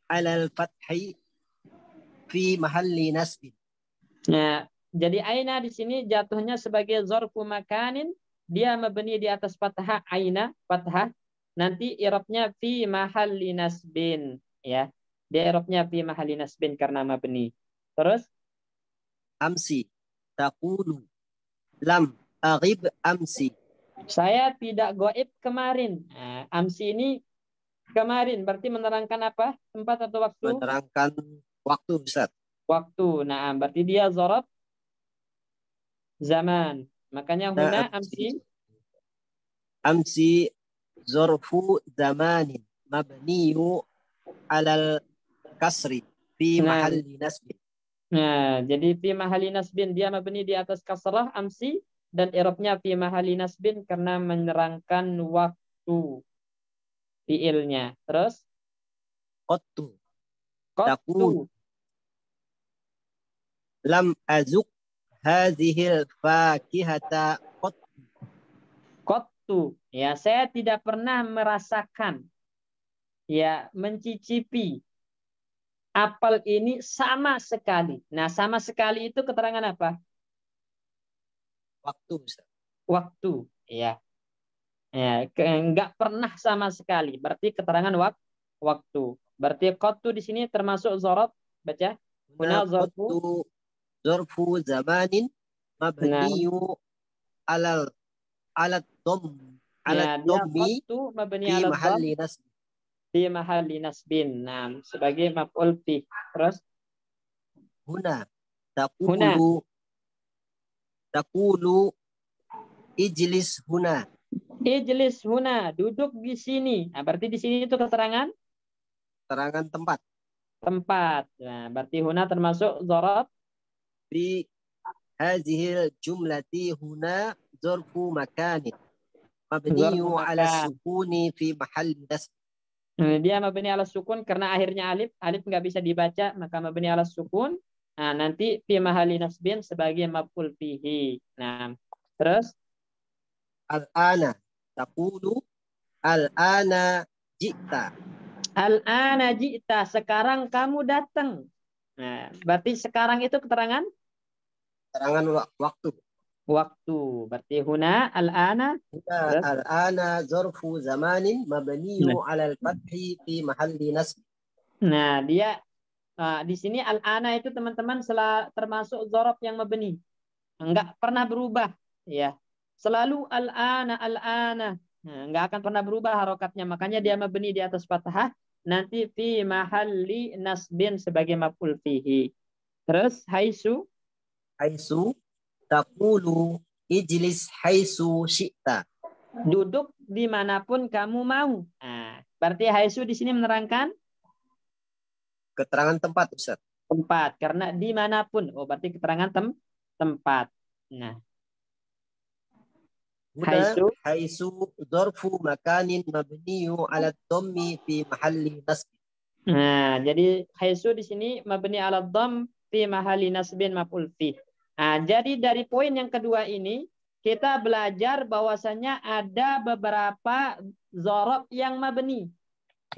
ala al-fathi fi mahalli nasbin. Nah, jadi aina di sini jatuhnya sebagai zarfu makanin, dia mabni di atas fathah aina, fathah. Nanti i'rabnya fi mahalli nasbin, ya. Dia i'rabnya fi mahalli nasbin karena mabni. Terus Amsi taqulu lam aghib amsi. saya tidak goib kemarin. Nah, amsi ini kemarin berarti menerangkan apa? Tempat atau waktu? Menerangkan waktu, Ustaz. Waktu. Nah, berarti dia zaraf zaman. Makanya huna amsi. Amsi zarfu zamanin mabniyu alal kasri fi mahalli nasbin. Nah, jadi fi mahalli nasbin dia mabni di atas kasrah amsi dan i'rabnya fi mahalli nasbin karena menerangkan waktu fiilnya. Terus Qattu qattu. taqul lam azuk hadhil fakihata qattu. Qattu. Ya, saya tidak pernah merasakan, ya, mencicipi apel ini sama sekali. Nah, sama sekali itu keterangan apa? Waktu, Ustaz. Waktu, ya. Ya, enggak pernah sama sekali. Berarti keterangan waktu. Berarti qattu di sini termasuk zaraf. Baca. Huna zarfu. Zarfu zamanin mabniyu alal alat dom alat Ya, dia dommi qattu mabni fi ala mahalli dhamm nasb. fi mahalli nasbin. Nah, sebagai maf'ul fi. Terus Huna huna. taqulu ijlis huna. Ijlis huna, duduk di sini. Nah, berarti di sini itu keterangan Keterangan tempat. tempat. Nah, berarti huna termasuk zaraf. Fi hadhil jumlati huna zarfu makanin mabniyu ala sukuni fi mahalli nasb. Dia mabni ala sukun karena akhirnya alif. Alif nggak bisa dibaca, maka mabni ala sukun. Nah, nanti fi mahalli nasbin sebagai maf'ul fihi. Nah, terus Al-ana taqulu al-ana ji'ta. al-ana ji'ta, sekarang kamu datang. Nah, berarti sekarang itu keterangan Keterangan waktu. Waktu. Berarti huna al-ana. Al-ana zarfu zamanin mabniyu ala al-fathi fi mahalli nasb. Nah, dia di sini al-ana itu teman-teman termasuk zaraf yang mabni. Enggak pernah berubah, ya. Selalu al-ana al-ana. Nah, enggak akan pernah berubah harokatnya. Makanya dia mabni di atas fathah, nanti fi mahalli nasbin sebagai maf'ul fihi. Terus haisu taqulu ijlis haisu syi'ta. Duduk dimanapun kamu mau. Nah, berarti haisu di sini menerangkan keterangan tempat, Ustaz. tempat. Karena dimanapun. Oh, berarti keterangan tempat. Nah, هنا haisu. حيث ظرف مكان مبني على الضم في محل نصب. Nah, jadi haisu di sini mabni ala dhamm fi mahalli nasbin maf'ul fi. Nah, jadi dari poin yang kedua ini kita belajar bahwasanya ada beberapa dzaraf yang mabni.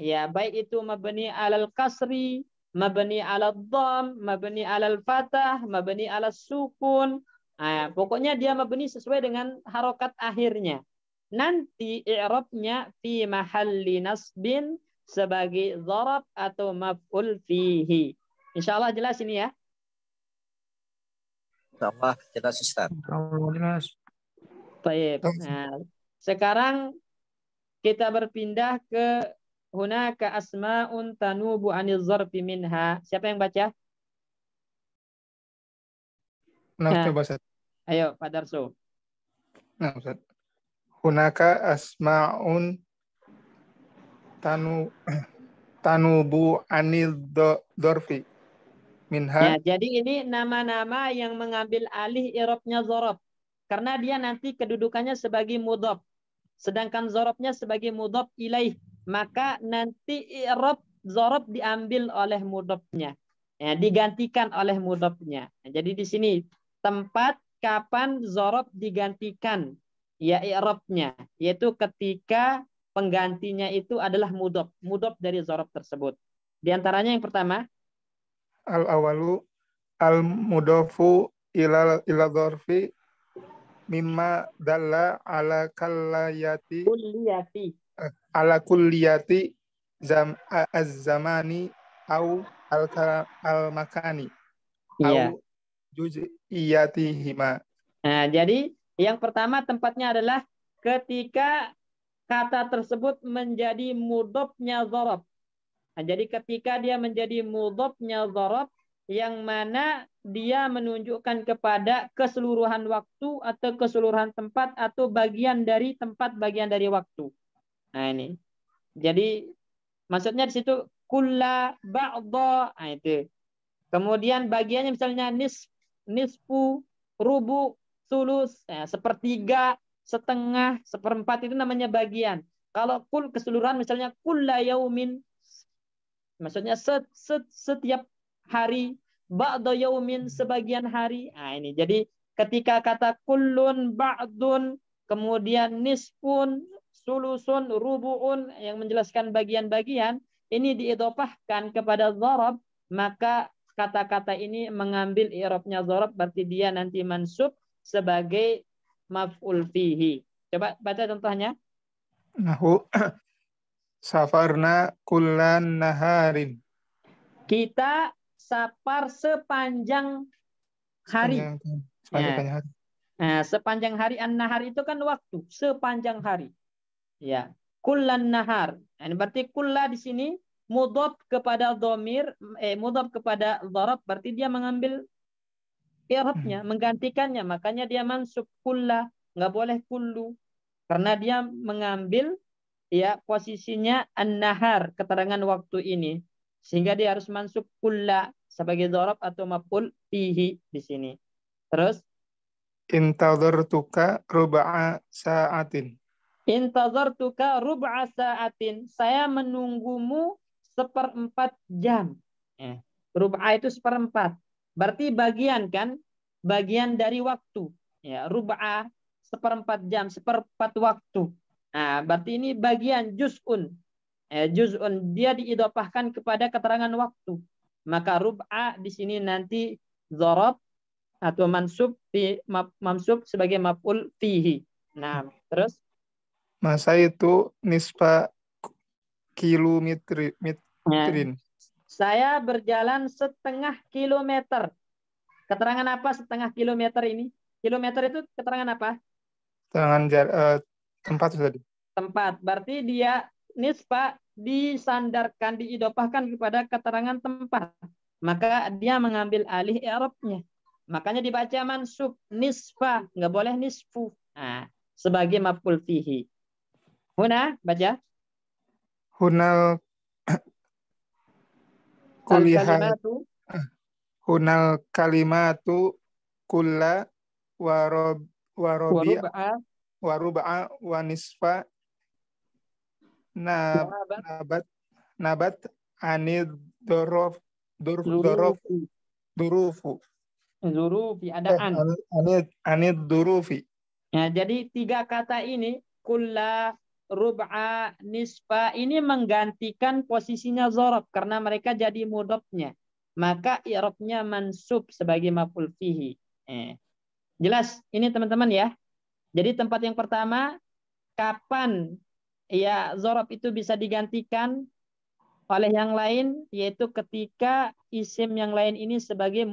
Ya, baik itu mabni alal kasri, mabni alal dhamm, mabni alal fathah, mabni alal sukun. Nah, pokoknya dia mabni sesuai dengan harokat akhirnya. Nanti i'rabnya fi mahalli nasbin sebagai dzaraf atau maf'ul fihi. Insyaallah jelas ini ya. Insyaallah jelas Ustaz. Kalau jelas. Baik. Nah, sekarang kita berpindah ke hunaka asma'un tanubu anil zarfi minha. Siapa yang baca? Nah, Nah, coba Ustaz. ayo Pak Darso. Nah, Ustaz. Hunaka asma'un tanubu anil dorfi minha. Ya, jadi ini nama-nama yang mengambil alih i'rabnya dzaraf. Karena dia nanti kedudukannya sebagai mudhaf. Sedangkan dzarafnya sebagai mudhaf ilaih. Maka nanti i'rab dzaraf diambil oleh mudhafnya. Ya, digantikan oleh mudhafnya. Nah, jadi di sini tempat kapan dzaraf digantikan ya i'rabnya, yaitu ketika penggantinya itu adalah mudhaf dari dzaraf tersebut. Di antaranya yang pertama Al-awalu al-mudofu ila dorfi mimma dalla ala kallayati kulliyati. ala kulliyati az-zamani au al-makani Iya. au juz'iyatihima. Nah, jadi yang pertama tempatnya adalah ketika kata tersebut menjadi mudhofnya dzaraf. Nah, jadi ketika dia menjadi mudhofnya dzaraf yang mana dia menunjukkan kepada keseluruhan waktu atau keseluruhan tempat atau bagian dari tempat, bagian dari waktu. Nah, ini. Jadi maksudnya di situ kulla ba'dha, nah itu. Kemudian bagiannya misalnya nisfu, rubu, sulus, ya, sepertiga, setengah, seperempat itu namanya bagian. Kalau kul keseluruhan misalnya kulla yaumin, maksudnya setiap hari, ba'da yaumin sebagian hari. Nah, ini. Jadi ketika kata kullun, ba'dun, kemudian nisfun, sulusun, rubu'un yang menjelaskan bagian-bagian, ini diidhofahkan kepada dzaraf, maka kata-kata ini mengambil i'rabnya dzaraf, berarti dia nanti mansub sebagai maf'ul fihi. Coba baca contohnya. Nahu safarna kullan naharin. Kita safar sepanjang hari. Sepanjang hari. Nah, sepanjang hari, an-nahar itu kan waktu, sepanjang hari. Ya, kullan nahar. Nah, ini berarti kulla di sini mudhaf kepada dhamir, mudhaf kepada dzaraf, berarti dia mengambil i'rabnya, menggantikannya, makanya dia mansub kulla, nggak boleh kullu. Karena dia mengambil ya posisinya an-nahar, keterangan waktu ini. Sehingga dia harus mansub kulla sebagai dzaraf atau maf'ul fihi di sini. Terus Intadhartuka ruba'a sa'atin. intazartuka rub'a sa'atin. Saya menunggumu 1/4 jam. Rub'a itu 1/4. Berarti bagian kan? Bagian dari waktu. Ya, rub'a 1/4 jam, 1/4 waktu. Nah, berarti ini bagian juz'un. Juz'un dia diidhofahkan kepada keterangan waktu. Maka rub'a di sini nanti dzaraf atau mansub sebagai maf'ul fihi. Nah, terus Masa itu nisfa kilometrin. Saya berjalan 1/2 kilometer. Keterangan apa 1/2 kilometer ini? Kilometer itu keterangan apa? Keterangan tempat tadi. Tempat. Berarti dia nisfa disandarkan, diidhofahkan kepada keterangan tempat. Maka dia mengambil alih i'rabnya. Makanya dibaca mansub nisfa, nggak boleh nisfu. Nah, sebagai maf'ul fihi. Huna baca. Hunal kulihat. hunal kalimatu kulla warobi Warub'a waruba'a wanisfa nabat nabat anid zurufi durufu zurufi ada an. anid durufi. Ya, jadi 3 kata ini kulla, rub'a, nisfa ini menggantikan posisinya dzaraf karena mereka jadi mudhofnya. Maka i'rabnya mansub sebagai maf'ul fihi. Jelas ini teman-teman ya. Jadi tempat yang pertama, kapan ya dzaraf itu bisa digantikan oleh yang lain, yaitu ketika isim yang lain ini sebagai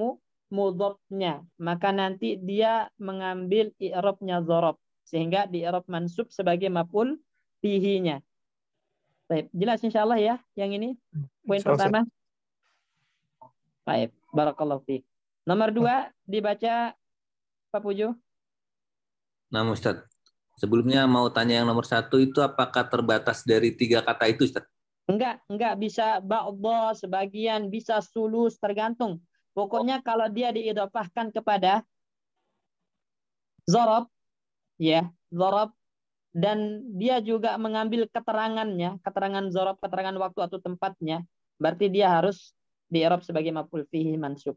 mudhofnya, maka nanti dia mengambil i'rabnya dzaraf sehingga di i'rab mansub sebagai maf'ul fihi-nya. Baik, jelas insyaallah ya yang ini poin pertama. Baik, barakallahu fiik. Nomor 2 dibaca Pak Puju. Nah, Ustaz. Sebelumnya mau tanya yang nomor 1 itu apakah terbatas dari 3 kata itu, Ustaz? Enggak bisa ba'dha, sebagian, bisa sulus, tergantung. Pokoknya kalau dia diidhafahkan kepada dzaraf ya, dzaraf dan dia juga mengambil keterangannya, keterangan dzaraf, keterangan waktu atau tempatnya, berarti dia harus di-i'rab sebagai maf'ul fihi mansub.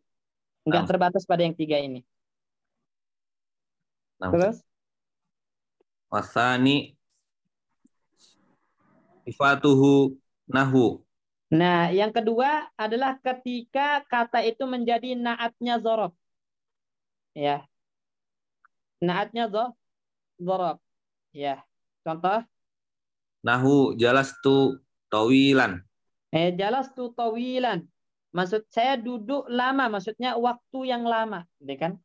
Enggak terbatas pada yang 3 ini. Terus wasani sifatuhu nahu. Nah, yang kedua adalah ketika kata itu menjadi naatnya dzaraf. Ya. Naatnya dzaraf. Ya. Contoh? Nahu jalastu tawilan. Jalastu tawilan. Maksud saya duduk lama, maksudnya waktu yang lama, gitu kan?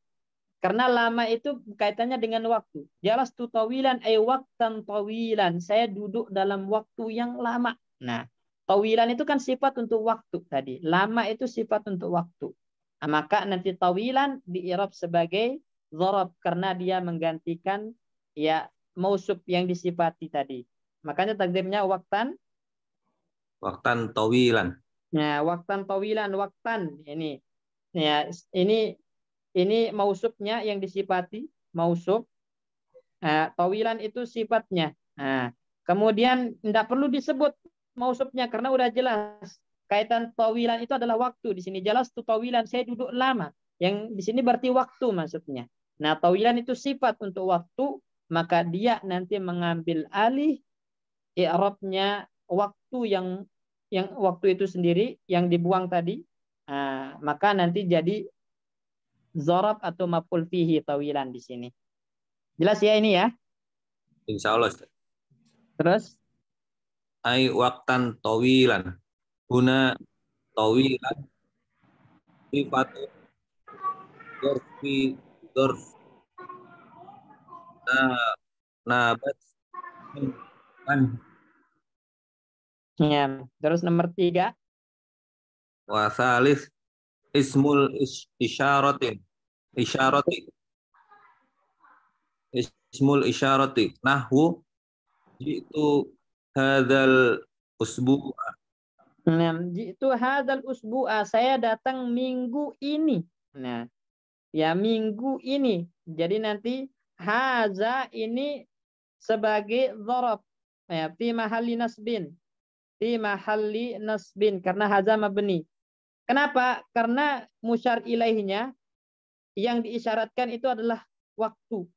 Karena lama itu kaitannya dengan waktu. Jalastu tawilan waqtan tawilan. Saya duduk dalam waktu yang lama. Nah, tawilan itu kan sifat untuk waktu tadi. Lama itu sifat untuk waktu. Nah, maka nanti tawilan di-i'rab sebagai dzaraf karena dia menggantikan ya mausuf yang disifati tadi. Makanya takdirnya waktan Tawilan. Nah, waktan tawilan, waktan ini. Ya, ini mausufnya yang disifati, mausuf. Tawilan itu sifatnya. Nah, kemudian tidak perlu disebut mausufnya karena udah jelas. Kaitan tawilan itu adalah waktu. Di sini jelas tuh tawilan, saya duduk lama. Yang di sini berarti waktu maksudnya. Nah, tawilan itu sifat untuk waktu, maka dia nanti mengambil alih i'rabnya waktu yang waktu itu sendiri yang dibuang tadi. Maka nanti jadi dzaraf atau maf'ul fihi tawilan di sini. Jelas ya ini ya? Insya Allah. Terus? Ai waktan tawilan. Huna tawilan. Sifatu dorfi dorf. Nabat kan. Ya. Terus nomor 3. Wasalis ismul isyaratin. Isyarati. Ismul isyarati. Nahwu itu hadzal usbu'. Nah, itu hadzal usbu'a, saya datang minggu ini. Nah, ya minggu ini. Jadi nanti hadza ini sebagai dzaraf ya fi mahalli nasbin. Fi mahalli nasbin karena hadza mabni. Kenapa? Karena musyar ilaihnya yang diisyaratkan itu adalah waktu.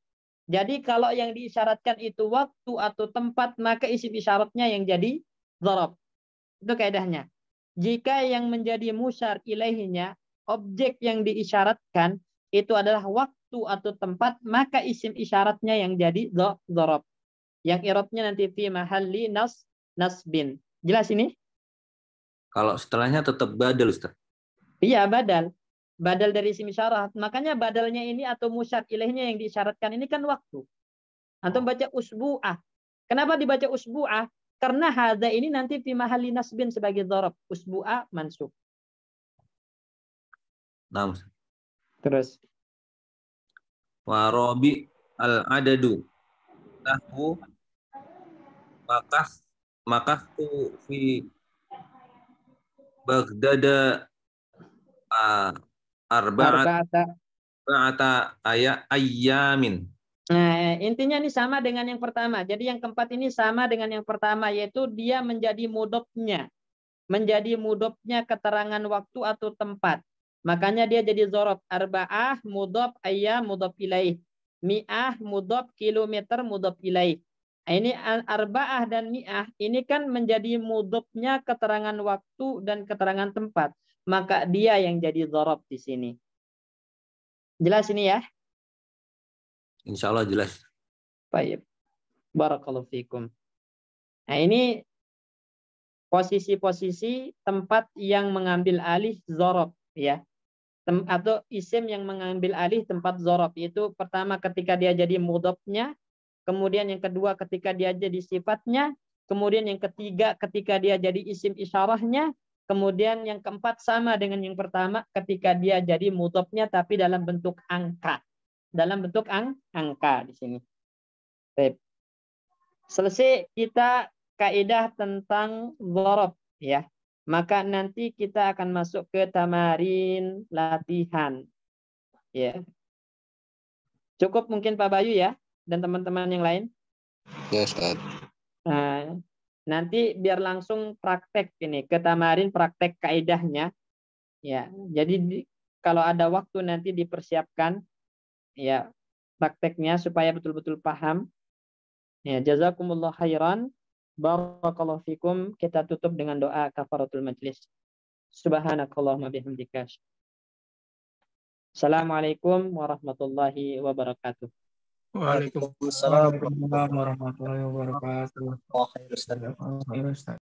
Jadi kalau yang diisyaratkan itu waktu atau tempat, maka isim isyaratnya yang jadi dzaraf. Itu kaidahnya. Jika yang menjadi musyar ilaihinya, objek yang diisyaratkan itu adalah waktu atau tempat, maka isim isyaratnya yang jadi dzaraf. Yang i'rabnya nanti fi mahalli nasbin. Jelas ini? Kalau setelahnya tetap badal, Ustaz. Iya, badal. Badal dari isim isyarat. Makanya badalnya ini atau musyar ilaihnya yang diisyaratkan ini kan waktu. Antum baca usbu'ah. Kenapa dibaca usbu'ah? Karena hadza ini nanti fi mahalli nasbin sebagai dzaraf. Usbu'a mansub. Nah, Terus. Warabi al-adadu. Nahwu makastu fi Baghdad Arba'ata Arba'ata. ayyamin. Nah, intinya ini sama dengan yang pertama. Jadi yang keempat ini sama dengan yang pertama, yaitu dia menjadi mudhofnya. Menjadi mudhofnya keterangan waktu atau tempat. Makanya dia jadi dzaraf. Arba'ah mudhof ayyam mudhof ilaih. Mi'ah mudhof kilometer mudhof ilaih. Nah, ini arba'ah dan mi'ah ini kan menjadi mudhofnya keterangan waktu dan keterangan tempat. Maka dia yang jadi dzaraf di sini. Jelas ini ya? Insya Allah jelas. Baik. Barakallahu fikum. Nah, ini posisi-posisi tempat yang mengambil alih dzaraf ya. Atau isim yang mengambil alih tempat dzaraf, itu pertama ketika dia jadi mudhofnya, kemudian yang kedua ketika dia jadi sifatnya, kemudian yang ketiga ketika dia jadi isim isyarahnya, kemudian yang keempat sama dengan yang pertama ketika dia jadi mudhofnya tapi dalam bentuk angka. Dalam bentuk angka di sini. Baik. Selesai kita kaidah tentang dzaraf ya. Maka nanti kita akan masuk ke tamarin latihan. Ya. Cukup mungkin Pak Bayu ya dan teman-teman yang lain. Ya, Ustaz. Nah, nanti biar langsung praktek ini ke tamarin praktek kaidahnya. Ya. Jadi kalau ada waktu nanti dipersiapkan ya prakteknya supaya betul-betul paham. Ya, jazakumullah khairan. Barakallahu fikum. Kita tutup dengan doa kafaratul majlis. Subhanakallahumma bihamdika. Assalamualaikum warahmatullahi wabarakatuh. Waalaikumsalam warahmatullahi wabarakatuh. Oh, khair, Ustaz. Jazakallahu khairan, Ustaz.